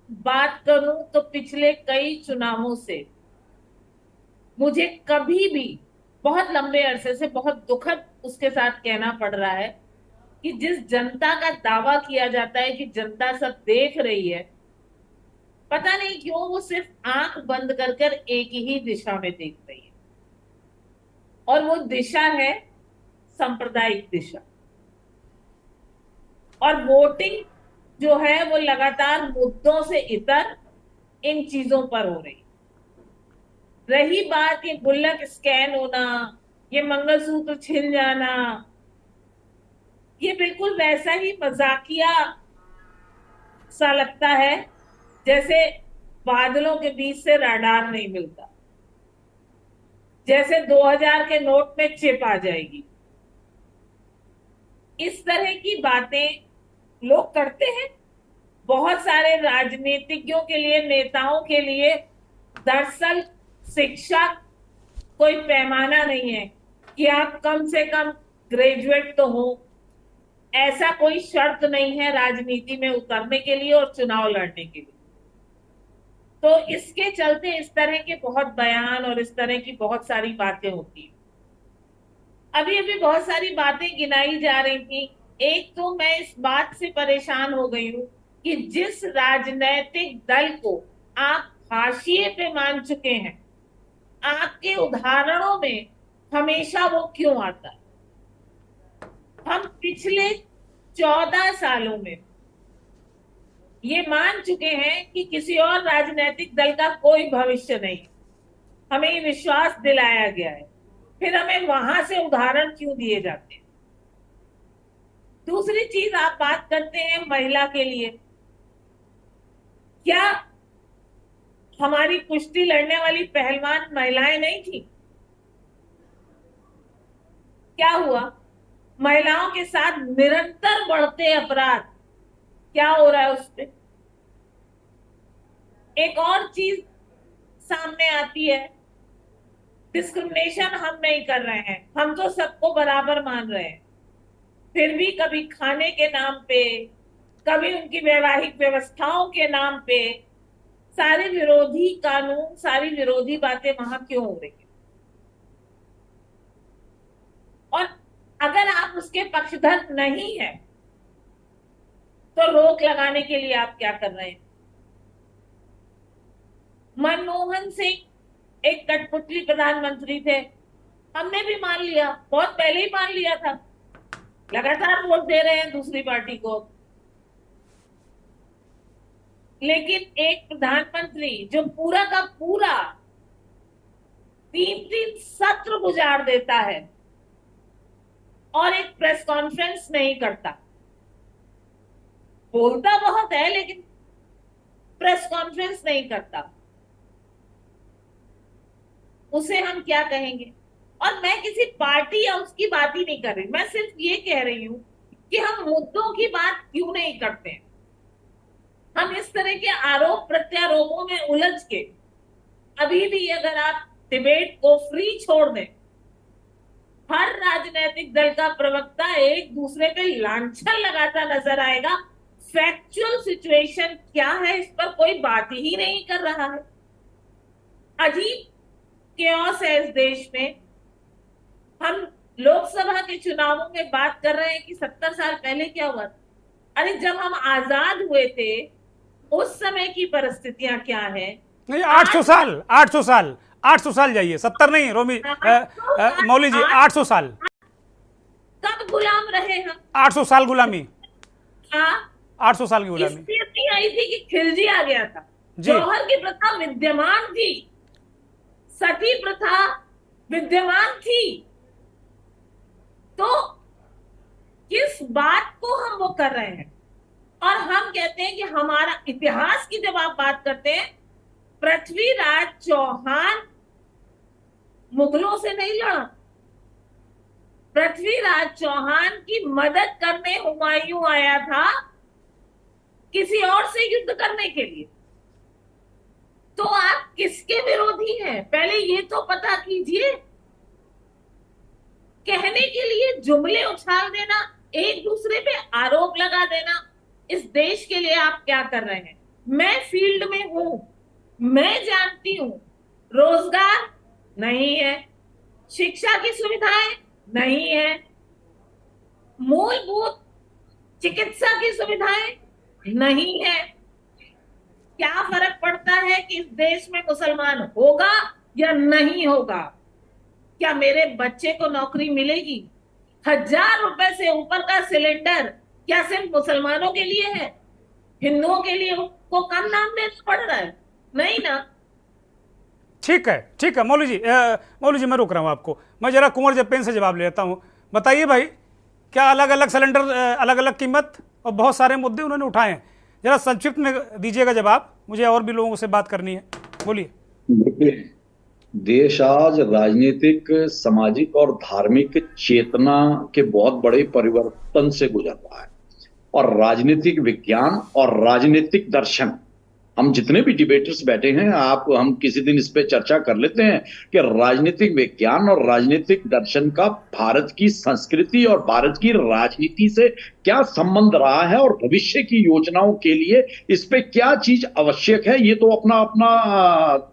बात करूं तो पिछले कई चुनावों से मुझे कभी भी बहुत लंबे अरसे से बहुत दुखद उसके साथ कहना पड़ रहा है कि जिस जनता का दावा किया जाता है कि जनता सब देख रही है, पता नहीं क्यों वो सिर्फ आंख बंद कर कर एक ही दिशा में देख रही है, और वो दिशा है सांप्रदायिक दिशा। और वोटिंग जो है वो लगातार मुद्दों से इतर इन चीजों पर हो रही। रही बात ये गुल्लक स्कैन होना, ये मंगलसूत्र छिन जाना, ये बिल्कुल वैसा ही मजाकिया सा लगता है जैसे बादलों के बीच से रडार नहीं मिलता, जैसे 2000 के नोट में चिप आ जाएगी। इस तरह की बातें लोग करते हैं। बहुत सारे राजनीतिज्ञों के लिए, नेताओं के लिए दरअसल शिक्षा कोई पैमाना नहीं है कि आप कम से कम ग्रेजुएट तो हो, ऐसा कोई शर्त नहीं है राजनीति में उतरने के लिए और चुनाव लड़ने के लिए। तो इसके चलते इस तरह के बहुत बयान और इस तरह की बहुत सारी बातें होती हैं। अभी अभी बहुत सारी बातें गिनाई जा रही थी। एक तो मैं इस बात से परेशान हो गई हूं कि जिस राजनैतिक दल को आप हाशिए पे मान चुके हैं, आपके उदाहरणों में हमेशा वो क्यों आता है? हम पिछले 14 सालों में ये मान चुके हैं कि किसी और राजनीतिक दल का कोई भविष्य नहीं। हमें ये विश्वास दिलाया गया है फिर हमें वहां से उदाहरण क्यों दिए जाते हैं? दूसरी चीज, आप बात करते हैं महिला के लिए। क्या हमारी कुश्ती लड़ने वाली पहलवान महिलाएं नहीं थी? क्या हुआ? महिलाओं के साथ निरंतर बढ़ते अपराध, क्या हो रहा है उस पे? एक और चीज सामने आती है, डिस्क्रिमिनेशन हम नहीं कर रहे हैं, हम तो सबको बराबर मान रहे हैं, फिर भी कभी खाने के नाम पे, कभी उनकी वैवाहिक व्यवस्थाओं के नाम पे सारी विरोधी कानून, सारी विरोधी बातें वहां क्यों हो रही है? और अगर आप उसके पक्षधर नहीं है तो रोक लगाने के लिए आप क्या कर रहे हैं? मनमोहन सिंह एक कठपुतली प्रधानमंत्री थे, हमने भी मान लिया, बहुत पहले ही मान लिया था, लगातार वोट दे रहे हैं दूसरी पार्टी को। लेकिन एक प्रधानमंत्री जो पूरा का पूरा 3 सत्र गुजार देता है और एक प्रेस कॉन्फ्रेंस नहीं करता, बोलता बहुत है लेकिन प्रेस कॉन्फ्रेंस नहीं करता, उसे हम क्या कहेंगे? और मैं किसी पार्टी या उसकी बात ही नहीं कर रही, मैं सिर्फ ये कह रही हूं कि हम मुद्दों की बात क्यों नहीं करते हैं? हम इस तरह के आरोप प्रत्यारोपों में उलझ के अभी भी अगर आप डिबेट को फ्री छोड़ दें, हर राजनीतिक दल का प्रवक्ता एक दूसरे पे लांछन लगाता नजर आएगा, फैक्चुअल सिचुएशन क्या है इस पर कोई बात ही नहीं कर रहा है। अजीब केओस है इस देश में। हम लोकसभा के चुनावों में बात कर रहे हैं कि 70 साल पहले क्या हुआ था। अरे जब हम आजाद हुए थे उस समय की परिस्थितियां क्या है? नहीं, 800 साल जाइए, 70 नहीं रोमी मौली जी, 800 साल। कब गुलाम रहे हम? 800 साल गुलामी। हाँ, 800 साल की गुलामी इसलिए नहीं आई थी कि खिलजी आ गया था। जौहर की प्रथा विद्यमान थी, सती प्रथा विद्यमान थी, तो किस बात को हम वो कर रहे हैं? और हम कहते हैं कि हमारा इतिहास की जब आप बात करते हैं, पृथ्वीराज चौहान मुगलों से नहीं लड़ा, पृथ्वीराज चौहान की मदद करने हुमायूं आया था किसी और से युद्ध करने के लिए। तो आप किसके विरोधी हैं? पहले ये तो पता कीजिए। कहने के लिए जुमले उछाल देना, एक दूसरे पे आरोप लगा देना, इस देश के लिए आप क्या कर रहे हैं? मैं फील्ड में हूं, मैं जानती हूं, रोजगार नहीं है, शिक्षा की सुविधाएं नहीं है, मूलभूत चिकित्सा की सुविधाएं नहीं है। क्या फर्क पड़ता है कि इस देश में मुसलमान होगा या नहीं होगा? क्या मेरे बच्चे को नौकरी मिलेगी? 1000 रुपए से ऊपर का सिलेंडर क्या सिर्फ मुसलमानों के लिए है? हिंदुओं के लिए को कम नाम देना पड़ रहा है? नहीं ना। ठीक है मौली जी मैं रुक रहा हूं आपको। मैं जरा कुंवर जप्पेन से जवाब ले लेता हूं। बताइए भाई, क्या अलग अलग सिलेंडर, अलग अलग कीमत और बहुत सारे मुद्दे उन्होंने उठाए हैं, जरा संक्षिप्त में दीजिएगा जवाब, मुझे और भी लोगों से बात करनी है। बोलिए। देखिए, देश आज राजनीतिक, सामाजिक और धार्मिक चेतना के बहुत बड़े परिवर्तन से गुजर रहा है, और राजनीतिक विज्ञान और राजनीतिक दर्शन, हम जितने भी डिबेटर्स बैठे हैं, हम किसी दिन इस पे चर्चा कर लेते हैं कि राजनीतिक विज्ञान और राजनीतिक दर्शन का भारत की संस्कृति और भारत की राजनीति से क्या संबंध रहा है, और भविष्य की योजनाओं के लिए इस पे क्या चीज आवश्यक है, ये तो अपना अपना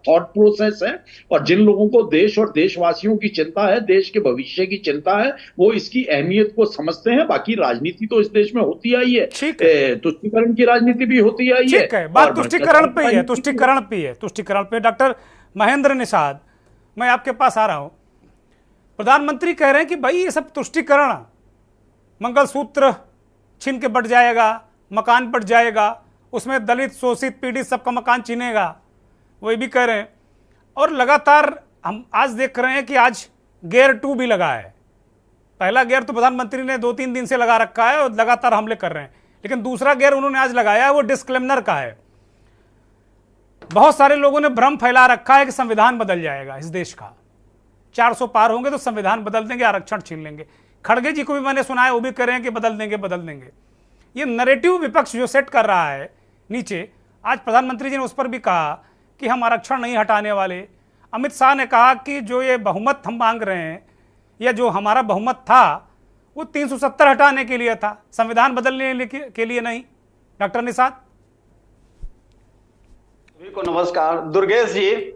थॉट प्रोसेस है। और जिन लोगों को देश और देशवासियों की चिंता है, देश के भविष्य की चिंता है, वो इसकी अहमियत को समझते हैं। बाकी राजनीति तो इस देश में होती आई है, तुष्टीकरण की राजनीति भी होती आई है। बात तुष्टीकरण पे ही है, तुष्टीकरण पे। डॉक्टर महेंद्र निषाद, मैं आपके पास आ रहा हूं। प्रधानमंत्री कह रहे हैं कि भाई ये सब तुष्टीकरण, मंगलसूत्र छीन के बट जाएगा, मकान बट जाएगा, उसमें दलित, शोषित, पीड़ित सबका मकान छीनेगा, वही भी कह रहे हैं। और लगातार हम आज देख रहे हैं कि आज गियर 2 भी लगा है। पहला गियर तो प्रधानमंत्री ने 2-3 दिन से लगा रखा है और लगातार हमले कर रहे हैं, लेकिन दूसरा गियर उन्होंने आज लगाया है, वो डिस्क्लेमर का है। बहुत सारे लोगों ने भ्रम फैला रखा है कि संविधान बदल जाएगा इस देश का, 400 पार होंगे तो संविधान बदल देंगे, आरक्षण छीन लेंगे। खड़गे जी को भी मैंने सुना है, वो भी कह रहे हैं कि बदल देंगे। ये नैरेटिव विपक्ष जो सेट कर रहा है नीचे, आज प्रधानमंत्री जी ने उस पर भी कहा कि हम आरक्षण नहीं हटाने वाले। अमित शाह ने कहा कि जो ये बहुमत हम मांग रहे हैं या जो हमारा बहुमत था वो 370 हटाने के लिए था, संविधान बदलने के लिए नहीं। डॉक्टर निषाद सभी को नमस्कार। दुर्गेश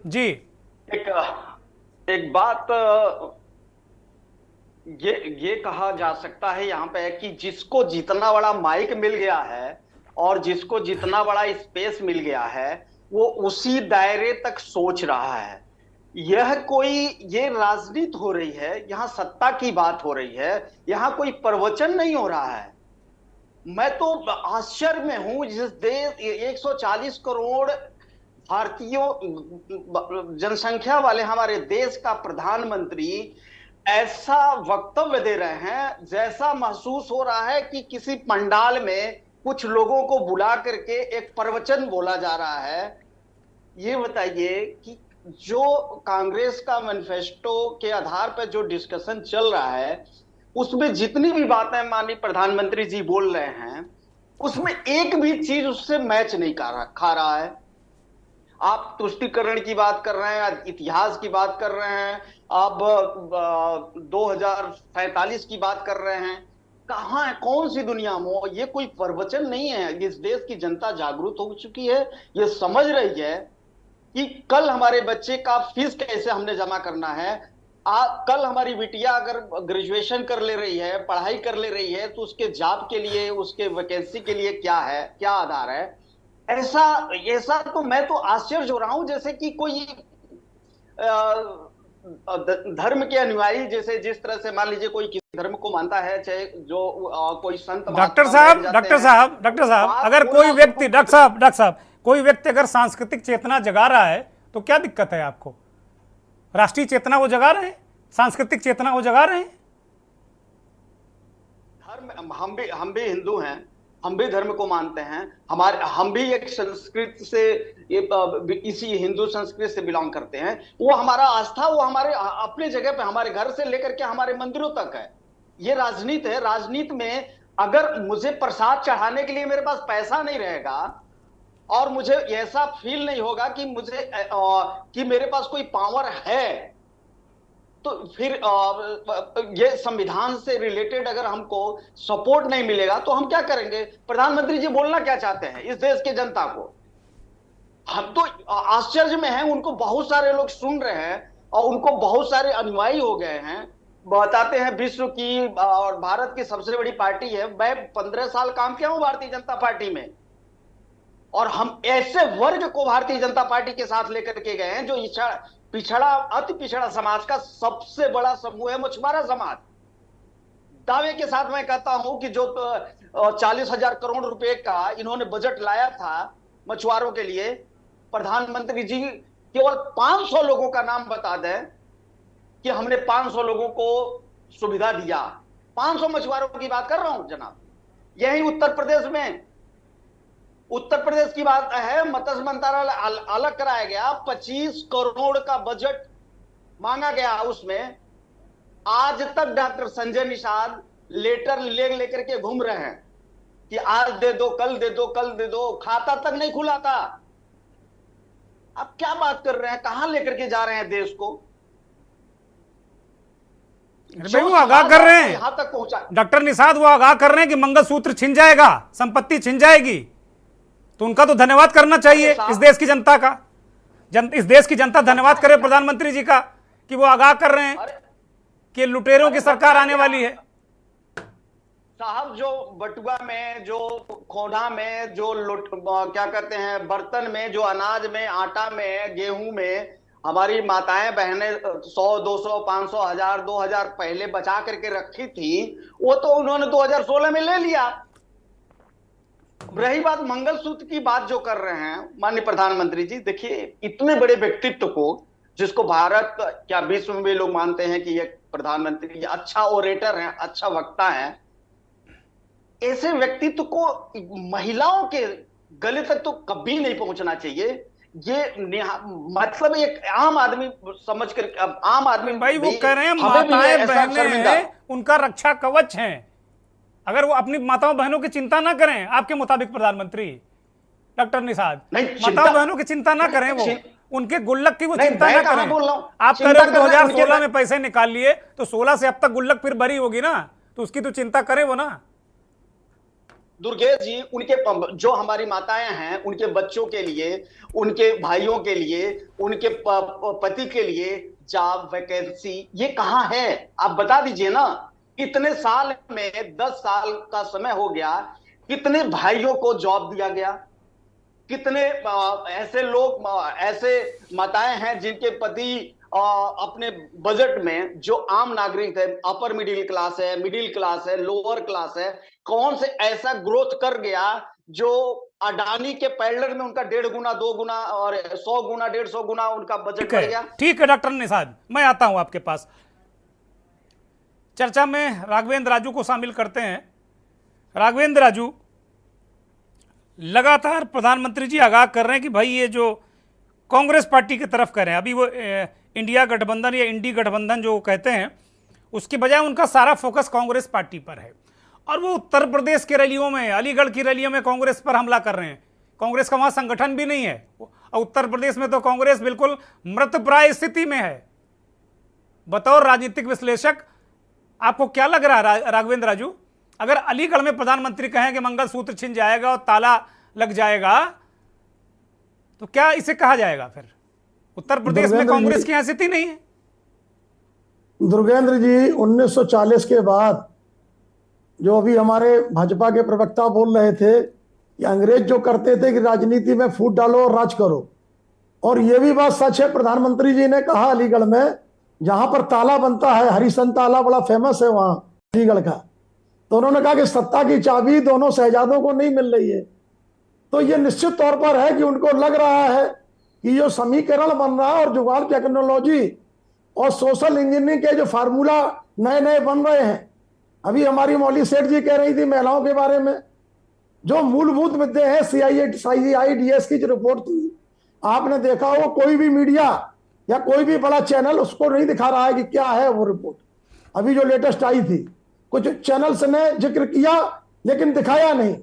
जी एक बात ये कहा जा सकता है यहाँ पे कि जिसको जितना बड़ा माइक मिल गया है और जिसको जितना बड़ा स्पेस मिल गया है वो उसी दायरे तक सोच रहा है। ये राजनीति हो रही है, यहाँ सत्ता की बात हो रही है, यहाँ कोई प्रवचन नहीं हो रहा है। मैं तो आश्चर्य में हूं, जिस देश 140 करोड़ भारतीयों जनसंख्या वाले हमारे देश का प्रधानमंत्री ऐसा वक्तव्य दे रहे हैं जैसा महसूस हो रहा है कि किसी पंडाल में कुछ लोगों को बुला करके एक प्रवचन बोला जा रहा है। ये बताइए कि जो कांग्रेस का मैनिफेस्टो के आधार पर जो डिस्कशन चल रहा है उसमें जितनी भी बातें माननीय प्रधानमंत्री जी बोल रहे हैं उसमें एक भी चीज उससे मैच नहीं खा रहा है। आप तुष्टीकरण की बात कर रहे हैं, इतिहास की बात कर रहे हैं, आप 2047 की बात कर रहे हैं। कहां है, कौन सी दुनिया में? ये कोई प्रवचन नहीं है। इस देश की जनता जागरूक हो चुकी है, ये समझ रही है कि कल हमारे बच्चे का फीस कैसे हमने जमा करना है। कल हमारी बिटिया अगर ग्रेजुएशन कर ले रही है, पढ़ाई कर ले रही है, तो उसके जॉब के लिए, उसके वैकेंसी के लिए क्या है, क्या आधार है। ऐसा तो मैं तो आश्चर्य हो रहा हूं जैसे कि कोई धर्म के अनुयायी, जैसे जिस तरह से मान लीजिए कोई किसी धर्म को मानता है, चाहे जो कोई संत। डॉक्टर साहब अगर कोई व्यक्ति डॉक्टर साहब कोई व्यक्ति अगर सांस्कृतिक चेतना जगा रहा है तो क्या दिक्कत है आपको? राष्ट्रीय चेतना वो जगा रहे हैं, सांस्कृतिक चेतना वो जगा रहे हैं। धर्म हम भी हिंदू हैं, हम भी धर्म को मानते हैं। हम भी एक संस्कृति से, इसी हिंदू संस्कृति से बिलोंग करते हैं। वो हमारा आस्था, वो हमारे अपने जगह पे, हमारे घर से लेकर के हमारे मंदिरों तक है। ये राजनीति है। राजनीति में अगर मुझे प्रसाद चढ़ाने के लिए मेरे पास पैसा नहीं रहेगा और मुझे ऐसा फील नहीं होगा कि मेरे पास कोई पावर है, तो फिर ये संविधान से रिलेटेड अगर हमको सपोर्ट नहीं मिलेगा तो हम क्या करेंगे? प्रधानमंत्री जी बोलना क्या चाहते हैं इस देश की जनता को? हम तो आश्चर्य में हैं। उनको बहुत सारे लोग सुन रहे हैं और उनको बहुत सारे अनुयायी हो गए हैं। बताते हैं विश्व की और भारत की सबसे बड़ी पार्टी है। मैं 15 साल काम किया हूं भारतीय जनता पार्टी में, और हम ऐसे वर्ग को भारतीय जनता पार्टी के साथ लेकर के गए हैं जो अति पिछड़ा समाज का सबसे बड़ा समूह है, मछुआरा समाज। दावे के साथ मैं कहता हूं कि जो 40,000 करोड़ रुपए का इन्होंने बजट लाया था मछुआरों के लिए, प्रधानमंत्री जी केवल 500 लोगों का नाम बता दें कि हमने 500 लोगों को सुविधा दिया। 500 मछुआरों की बात कर रहा हूं जनाब। यही उत्तर प्रदेश की बात है। मत्स्य मंत्रालय अलग कराया गया, 25 करोड़ का बजट मांगा गया। उसमें आज तक डॉक्टर संजय निषाद लेटर लेकर के घूम रहे हैं कि आज दे दो, कल दे दो, कल दे दो। खाता तक नहीं खुला था। आप क्या बात कर रहे हैं? कहां लेकर के जा रहे हैं देश को? वो आगाह कर रहे हैं, यहां तक पहुंचा डॉक्टर निषाद वो आगाह कर रहे हैं कि मंगलसूत्र छिन जाएगा, संपत्ति छिन जाएगी। तो उनका तो धन्यवाद करना चाहिए इस देश की जनता का। इस देश की जनता धन्यवाद करे प्रधानमंत्री जी का कि वो आगाह कर रहे हैं कि लुटेरों की सरकार आने वाली है। साहब, जो बटुआ में, जो खोना में, जो क्या कहते हैं, बर्तन में, जो अनाज में, आटा में, गेहूं में हमारी माताएं बहनें 100, 200, 500, 1000, 2000 पहले बचा करके रखी थी, वो तो उन्होंने 2016 में ले लिया। रही बात मंगलसूत्र की बात जो कर रहे हैं माननीय प्रधानमंत्री जी, देखिए इतने बड़े व्यक्तित्व को जिसको भारत क्या विश्व में भी लोग मानते हैं कि ये प्रधानमंत्री ये अच्छा ओरेटर है, अच्छा वक्ता है, ऐसे व्यक्तित्व को महिलाओं के गले तक तो कभी नहीं पहुंचना चाहिए। ये मतलब एक आम आदमी समझकर, आम आदमी भाई वो कह रहे हैं माताएं बहनें हैं, उनका रक्षा कवच हैं। अगर वो अपनी माताओं बहनों की चिंता ना करें, आपके मुताबिक प्रधानमंत्री डॉक्टर निषाद, माताओं बहनों की चिंता ना करें, वो उनके गुल्लक की वो चिंता ना करें। आप कह रहे हो 2016 में पैसे निकाल लिए, तो 16 से अब तक गुल्लक फिर भरी होगी ना, तो उसकी तो चिंता करें वो ना। दुर्गेश जी, उनके जो हमारी माताएं हैं, उनके बच्चों के लिए, उनके भाइयों के लिए, उनके पति के लिए जॉब वैकेंसी ये कहां है? आप बता दीजिए ना। इतने साल में 10 साल का समय हो गया, कितने भाइयों को जॉब दिया गया? कितने ऐसे लोग, ऐसे माताएं हैं जिनके पति अपने बजट में, जो आम नागरिक है, अपर मिडिल क्लास है, मिडिल क्लास है, लोअर क्लास है, कौन से ऐसा ग्रोथ कर गया जो अडानी के पैरेलल में उनका 1.5 गुना 2 गुना और 100 गुना 150 गुना उनका बजट बढ़ गया? ठीक है डॉक्टर निषाद, मैं आता हूं आपके पास। चर्चा में राघवेंद्र राजू को शामिल करते हैं। राघवेंद्र राजू, लगातार प्रधानमंत्री जी आगाह कर रहे हैं कि भाई ये जो कांग्रेस पार्टी की तरफ कर रहे हैं, अभी वो इंडिया गठबंधन या इंडी गठबंधन जो कहते हैं, उसके बजाय उनका सारा फोकस कांग्रेस पार्टी पर है। और वो उत्तर प्रदेश की रैलियों में, अलीगढ़ की रैलियों में कांग्रेस पर हमला कर रहे हैं। कांग्रेस का वहां संगठन भी नहीं है, और उत्तर प्रदेश में तो कांग्रेस बिल्कुल मृतप्राय स्थिति में है। बतौर राजनीतिक विश्लेषक आपको क्या लग रहा है राघवेंद्र राजू, अगर अलीगढ़ में प्रधानमंत्री कहें कि मंगलसूत्र छिन जाएगा और ताला लग जाएगा, तो क्या इसे कहा जाएगा? फिर उत्तर प्रदेश में कांग्रेस की हैसियत नहीं है। दुर्गेंद्र जी, 1940 के बाद जो अभी हमारे भाजपा के प्रवक्ता बोल रहे थे कि अंग्रेज जो करते थे कि राजनीति में फूट डालो और राज करो, और यह भी बात सच है। प्रधानमंत्री जी ने कहा अलीगढ़ में, जहां पर ताला बनता है, हरिसन ताला बड़ा फेमस है वहां अलीगढ़ का, तो उन्होंने कहा कि सत्ता की चाबी दोनों शहजादों को नहीं मिल रही है। तो यह निश्चित तौर पर है कि उनको लग रहा है कि जो समीकरण बन रहा है और जुगाड़ टेक्नोलॉजी और सोशल इंजीनियरिंग के जो फार्मूला नए नए बन रहे हैं, अभी हमारी मौली सेठ जी कह रही थी महिलाओं के बारे में, जो मूलभूत मुद्दे हैं, CIDS की जो रिपोर्ट थी, आपने देखा हो कोई भी मीडिया या कोई भी बड़ा चैनल उसको नहीं दिखा रहा है कि क्या है वो रिपोर्ट। अभी जो लेटेस्ट आई थी, कुछ चैनल्स ने जिक्र किया लेकिन दिखाया नहीं।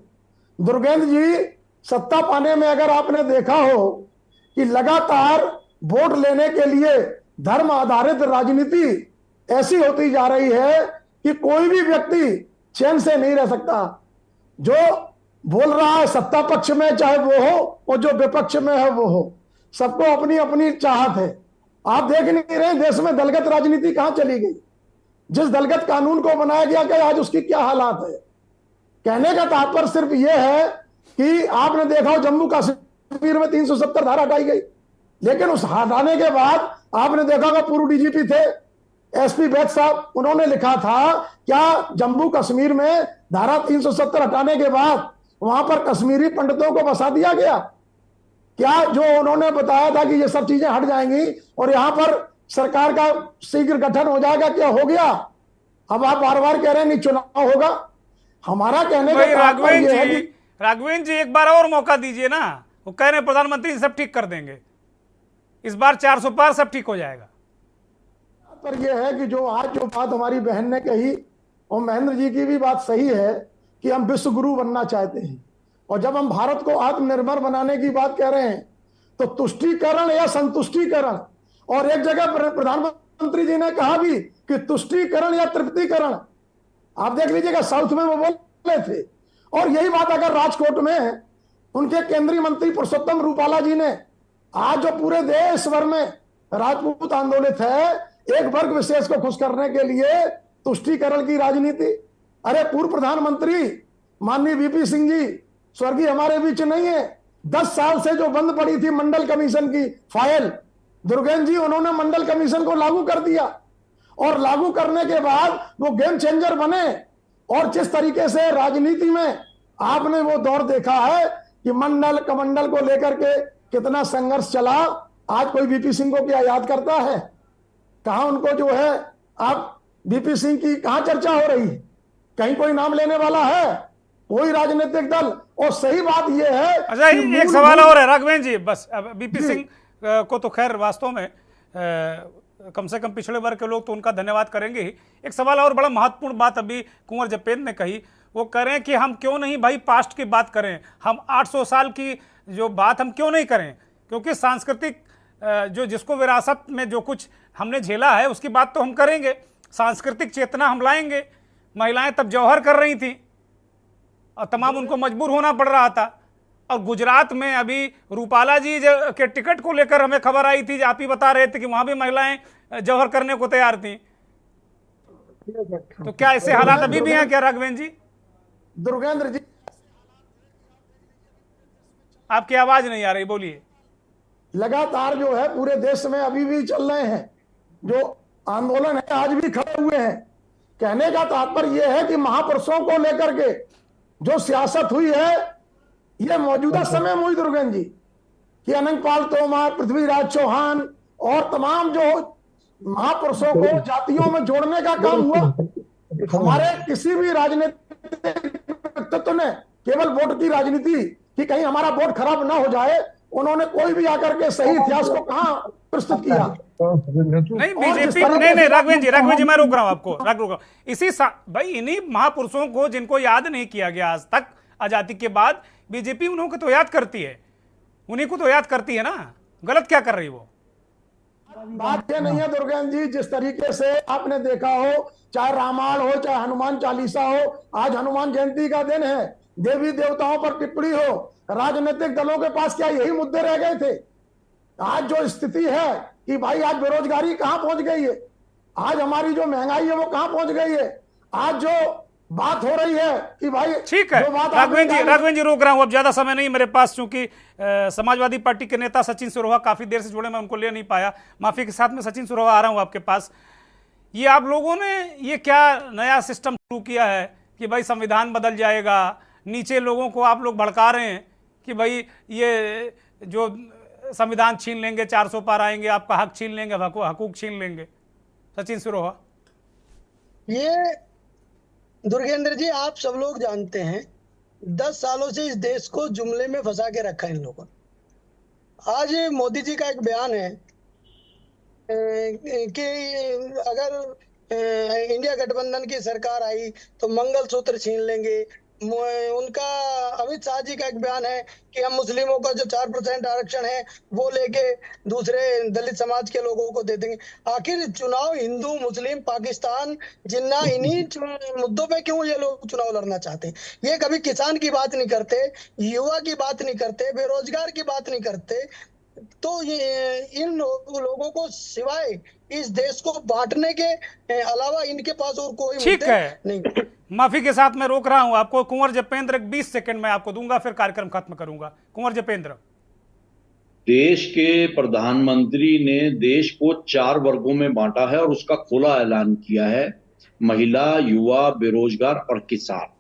दुर्गेंद्र जी, सत्ता पाने में अगर आपने देखा हो कि लगातार वोट लेने के लिए धर्म आधारित राजनीति ऐसी होती जा रही है कि कोई भी व्यक्ति चैन से नहीं रह सकता। जो बोल रहा है सत्ता पक्ष में चाहे वो हो और जो विपक्ष में है वो हो, सबको अपनी अपनी चाहत है। आप देख नहीं रहे देश में दलगत राजनीति कहां चली गई? जिस दलगत कानून को बनाया गया कि आज उसकी क्या हालात है। कहने का तात्पर्य सिर्फ यह है कि आपने देखा हो जम्मू कश्मीर में 370 धारा हटाई गई, लेकिन उस हटाने के बाद आपने देखा होगा पूर्व DGP थे SP वैद साहब, उन्होंने लिखा था क्या जम्मू कश्मीर में धारा 370 हटाने के बाद वहां पर कश्मीरी पंडितों को बसा दिया गया? क्या जो उन्होंने बताया था कि ये सब चीजें हट जाएंगी और यहां पर सरकार का शीघ्र गठन हो जाएगा, क्या हो गया? अब आप बार बार कह रहे हैं नहीं चुनाव होगा। हमारा कहने का राघवेंद्र जी एक बार और मौका दीजिए ना। वो कह रहे हैं प्रधानमंत्री सब ठीक कर देंगे, इस बार 400 पार सब ठीक हो जाएगा। पर यह है कि जो आज जो बात हमारी बहन ने कही और महेंद्र जी की भी बात सही है कि हम विश्व गुरु बनना चाहते हैं, और जब हम भारत को आत्मनिर्भर बनाने की बात कह रहे हैं तो तुष्टीकरण या संतुष्टीकरण, और एक जगह प्रधानमंत्री जी ने कहा भी कि तुष्टीकरण या तृप्तिकरण। आप देख लीजिएगा साउथ में वो बोल रहे थे, और यही बात अगर राजकोट में उनके केंद्रीय मंत्री पुरुषोत्तम रूपाला जी ने आज जो पूरे देश भर में राजपूत आंदोलित है एक वर्ग विशेष को खुश करने के लिए तुष्टीकरण की राजनीति। अरे पूर्व प्रधानमंत्री माननीय VP सिंह जी स्वर्गीय हमारे बीच नहीं है। 10 साल से जो बंद पड़ी थी मंडल कमीशन की फाइल, दुर्गेंद्र जी उन्होंने मंडल कमीशन को लागू कर दिया, और लागू करने के बाद वो गेम चेंजर बने। और जिस तरीके से राजनीति में आपने वो दौर देखा है कि मंडल कमंडल को लेकर के कितना संघर्ष चला, आज कोई बीपी सिंह को क्या याद करता है? कहां उनको जो है आप बीपी सिंह की कहां चर्चा हो रही? कहीं कोई नाम लेने वाला है? कोई राजनीतिक दल? और सही बात यह है। अच्छा, एक सवाल और है राघवेंद्र जी, बस बीपी सिंह को तो खैर वास्तव में कम से कम पिछड़े वर्ग के लोग तो उनका धन्यवाद करेंगे ही। एक सवाल और, बड़ा महत्वपूर्ण बात अभी कुंवर जपेंद्र ने कही, वो कह रहे हैं कि हम क्यों नहीं भाई पास्ट की बात करें, हम 800 साल की जो बात हम क्यों नहीं करें, क्योंकि सांस्कृतिक जो जिसको विरासत में जो कुछ हमने झेला है उसकी बात तो हम करेंगे, सांस्कृतिक चेतना हम लाएंगे। महिलाएं तब जौहर कर रही थी और तमाम उनको मजबूर होना पड़ रहा था। और गुजरात में अभी रूपाला जी के टिकट को लेकर हमें खबर आई थी, आप ही बता रहे थे कि वहां भी महिलाएं जौहर करने को तैयार थी। तो क्या ऐसे हालात अभी भी हैं क्या राघवेंद्र जी? दुर्गेंद्र जी, आपकी आवाज नहीं आ रही, बोलिए। लगातार जो है पूरे देश में अभी भी चल रहे हैं, जो आंदोलन है आज भी खड़े हुए हैं। कहने का तात्पर्य यह है कि महापुरुषों को लेकर के जो सियासत हुई है ये मौजूदा समय में हुई दुर्गेंद्र जी, कि अनंगपाल तोमर, पृथ्वीराज चौहान और तमाम जो महापुरुषों को जातियों में जोड़ने का काम हुआ। हमारे किसी भी राजनीतिक व्यक्तित्व ने केवल वोट की राजनीति कि कहीं हमारा वोट खराब ना हो जाए, उन्होंने कोई भी आकर के सही इतिहास को कहां प्रस्तुत किया? नहीं बीजेपी, नहीं राघवेंद्र जी मैं रोक रहा हूं आपको, रोक रहा हूं। इसी भाई इन्हीं महापुरुषों को जिनको याद नहीं किया गया आज तक आजादी के बाद, बीजेपी उन्हों को तो याद करती है, उन्हीं को तो याद करती है ना। गलत क्या कर रही वो? बात ये नहीं है दुर्गेंद्र जी, जिस तरीके से आपने देखा हो, चाहे रामायण हो चाहे हनुमान चालीसा हो, आज हनुमान जयंती का दिन है, देवी देवताओं पर टिप्पणी हो, राजनीतिक दलों के पास क्या यही मुद्दे रह गए थे? आज जो स्थिति है कि भाई आज बेरोजगारी कहां पहुंच गई है, आज हमारी जो महंगाई है वो कहां पहुंच गई है, आज जो बात हो रही है कि भाई ठीक है। राघवेंद्र जी रोक रहा हूं, अब ज्यादा समय नहीं मेरे पास, क्योंकि समाजवादी पार्टी के नेता सचिन सिरोहा काफी देर से जुड़े, मैं उनको ले नहीं पाया, माफी के साथ में सचिन सिरोहा आ रहा हूं आपके पास। ये आप लोगों ने ये क्या नया सिस्टम शुरू किया है कि भाई संविधान बदल जाएगा, नीचे लोगों को आप लोग भड़का रहे हैं कि भाई ये जो संविधान छीन लेंगे, 400 पार आएंगे, आपका हक छीन लेंगे, हकूक छीन लेंगे। सचिन सिरोहा, ये दुर्गेंद्र जी आप सब लोग जानते हैं 10 सालों से इस देश को जुमले में फंसा के रखा है इन लोगों ने। आज मोदी जी का एक बयान है कि अगर इंडिया गठबंधन की सरकार आई तो मंगलसूत्र छीन लेंगे। उनका अमित शाह जी का एक बयान है कि हम मुस्लिमों का जो 4% आरक्षण है वो लेके दूसरे दलित समाज के लोगों को दे देंगे। आखिर चुनाव हिंदू मुस्लिम पाकिस्तान जिन्ना इन्हीं मुद्दों पे क्यों ये लोग चुनाव लड़ना चाहते हैं? ये कभी किसान की बात नहीं करते, युवा की बात नहीं करते, बेरोजगार की बात नहीं करते। तो ये इन लोगों को सिवाय इस देश को बांटने के अलावा इनके पास और कोई मुद्दे नहीं। माफी के साथ मैं रोक रहा हूं आपको। कुंवर जपेंद्र 20 सेकंड में आपको दूंगा, फिर कार्यक्रम खत्म करूंगा। कुंवर जपेंद्र, देश के प्रधानमंत्री ने देश को 4 वर्गों में बांटा है और उसका खुला ऐलान किया है, महिला, युवा, बेरोजगार और किसान।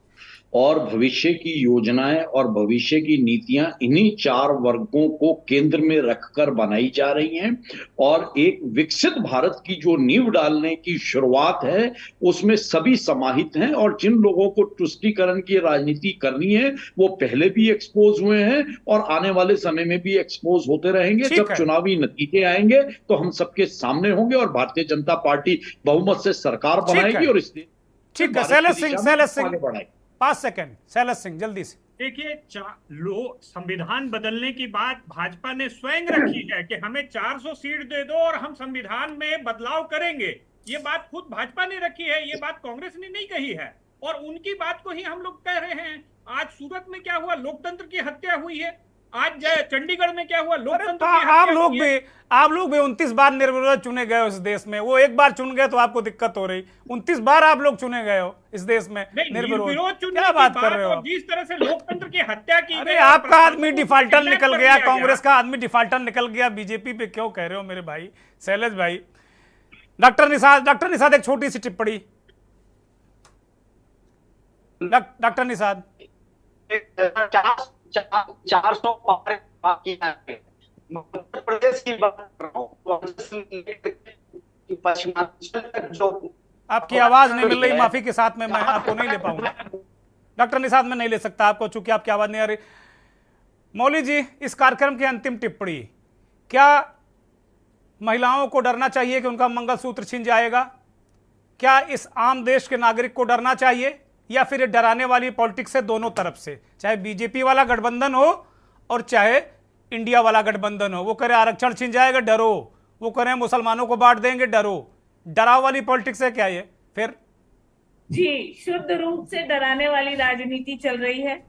और भविष्य की योजनाएं और भविष्य की नीतियां इन्हीं 4 वर्गों को केंद्र में रखकर बनाई जा रही हैं। और एक विकसित भारत की जो नींव डालने की शुरुआत है उसमें सभी समाहित हैं। और जिन लोगों को तुष्टीकरण की राजनीति करनी है वो पहले भी एक्सपोज हुए हैं और आने वाले समय में भी एक्सपोज होते रहेंगे। जब चुनावी नतीजे आएंगे तो हम सबके सामने होंगे और भारतीय जनता पार्टी बहुमत से सरकार बनाएगी और इस ठीक है। शैलेश सिंह 5 सेकंड, शैलेश सिंह जल्दी से। देखिए, संविधान बदलने की बात भाजपा ने स्वयं रखी है कि हमें 400 सीट दे दो और हम संविधान में बदलाव करेंगे। ये बात खुद भाजपा ने रखी है, ये बात कांग्रेस ने नहीं कही है। और उनकी बात को ही हम लोग कह रहे हैं। आज सूरत में क्या हुआ, लोकतंत्र की हत्या हुई है। आज चंडीगढ़ में क्या हुआ, लोकतंत्र की हत्या हुई है। आप लोग भी 29 बार निर्विरोध चुने गए हो इस देश में। वो एक बार चुन गए तो आपको दिक्कत हो रही, 29 बार आप लोग चुने गए हो इस देश में निर्विरोध। क्या बात कर रहे हो? जिस तरह से लोकतंत्र की हत्या की गई, आपका आदमी डिफाल्टर निकल गया, कांग्रेस का आदमी डिफाल्टर निकल गया, बीजेपी पे क्यों कह रहे हो मेरे भाई शैलेश भाई? डॉक्टर निषाद एक छोटी सी टिप्पणी। डॉक्टर निषाद, 400 पार मध्य प्रदेश की बात कर रहा हूँ, पश्चिमांचल तक जो आपकी आवाज नहीं मिल रही, माफी के साथ में मैं आपको नहीं ले पाऊंगा डॉक्टर निषाद, मैं नहीं ले सकता आपको चूंकि आपकी आवाज नहीं आ रही। मौली जी, इस कार्यक्रम की अंतिम टिप्पणी, क्या महिलाओं को डरना चाहिए कि उनका मंगलसूत्र छिन जाएगा? क्या इस आम देश के नागरिक को डरना चाहिए, या फिर ये डराने वाली पॉलिटिक्स है दोनों तरफ से, चाहे बीजेपी वाला गठबंधन हो और चाहे इंडिया वाला गठबंधन हो? वो कह रहे आरक्षण छिन जाएगा, डरो, वो कह रहे मुसलमानों को बांट देंगे, डरो। डराव वाली पॉलिटिक्स है क्या ये फिर? जी, शुद्ध रूप से डराने वाली राजनीति चल रही है,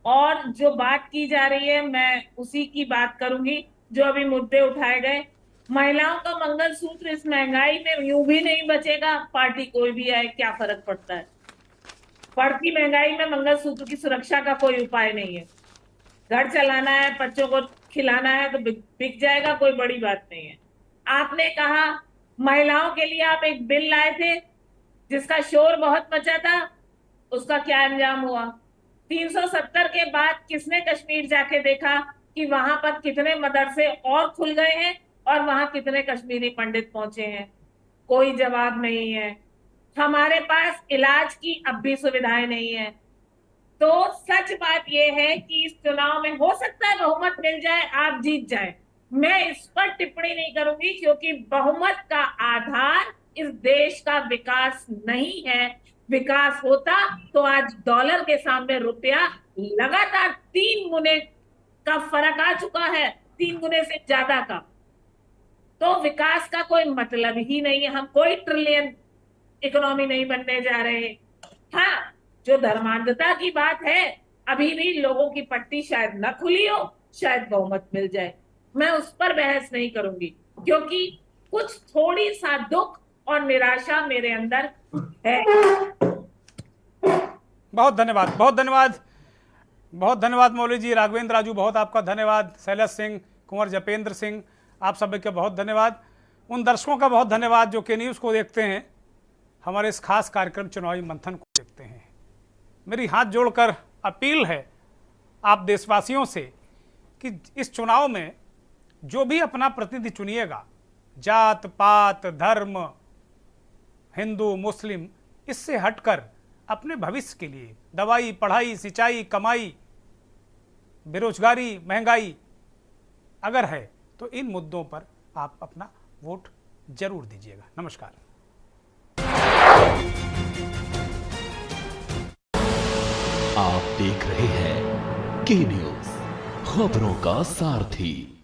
और जो बात की जा रही है मैं उसी की बात करूंगी जो अभी मुद्दे उठाए गए। महिलाओं का मंगलसूत्र इस महंगाई में यूं भी नहीं बचेगा, पार्टी कोई भी आए क्या फर्क पड़ता है। बढ़ती महंगाई में मंगलसूत्र की सुरक्षा का कोई उपाय नहीं है। घर चलाना है, बच्चों को खिलाना है तो बिक जाएगा, कोई बड़ी बात नहीं है। आपने कहा महिलाओं के लिए आप एक बिल लाए थे जिसका शोर बहुत मचा था, उसका क्या अंजाम हुआ? 370 के बाद किसने कश्मीर जाके देखा कि वहां पर कितने मदरसे और खुल गए हैं और वहां कितने कश्मीरी पंडित पहुंचे हैं? कोई जवाब नहीं है। हमारे पास इलाज की अब भी सुविधाएं नहीं है। तो सच बात यह है कि इस चुनाव में हो सकता है बहुमत मिल जाए, आप जीत जाए, मैं इस पर टिप्पणी नहीं करूंगी, क्योंकि बहुमत का आधार इस देश का विकास नहीं है। विकास होता तो आज डॉलर के सामने रुपया लगातार 3 गुने का फर्क आ चुका है, 3 गुने से ज्यादा का। तो विकास का कोई मतलब ही नहीं है। हम कोई ट्रिलियन इकोनॉमी नहीं बनने जा रहे। हाँ, जो धर्मांधता की बात है, अभी भी लोगों की पट्टी शायद न खुली हो, शायद बहुमत मिल जाए, मैं उस पर बहस नहीं करूंगी, क्योंकि कुछ थोड़ी सा दुख और निराशा मेरे अंदर है। बहुत धन्यवाद, बहुत धन्यवाद, बहुत धन्यवाद मौली जी। राघवेंद्र राजू, बहुत आपका धन्यवाद। शैलेश सिंह, कुंवर जपेंद्र सिंह, आप सभी का बहुत धन्यवाद। उन दर्शकों का बहुत धन्यवाद जो के न्यूज़ को देखते हैं, हमारे इस खास कार्यक्रम चुनावी मंथन को देखते हैं। मेरी हाथ जोड़कर अपील है आप देशवासियों से कि इस चुनाव में जो भी अपना प्रतिनिधि चुनिएगा, जात पात धर्म, हिंदू मुस्लिम, इससे हटकर अपने भविष्य के लिए दवाई, पढ़ाई, सिंचाई, कमाई, बेरोजगारी, महंगाई अगर है तो इन मुद्दों पर आप अपना वोट जरूर दीजिएगा। नमस्कार। आप देख रहे हैं के न्यूज़, खबरों का सारथी।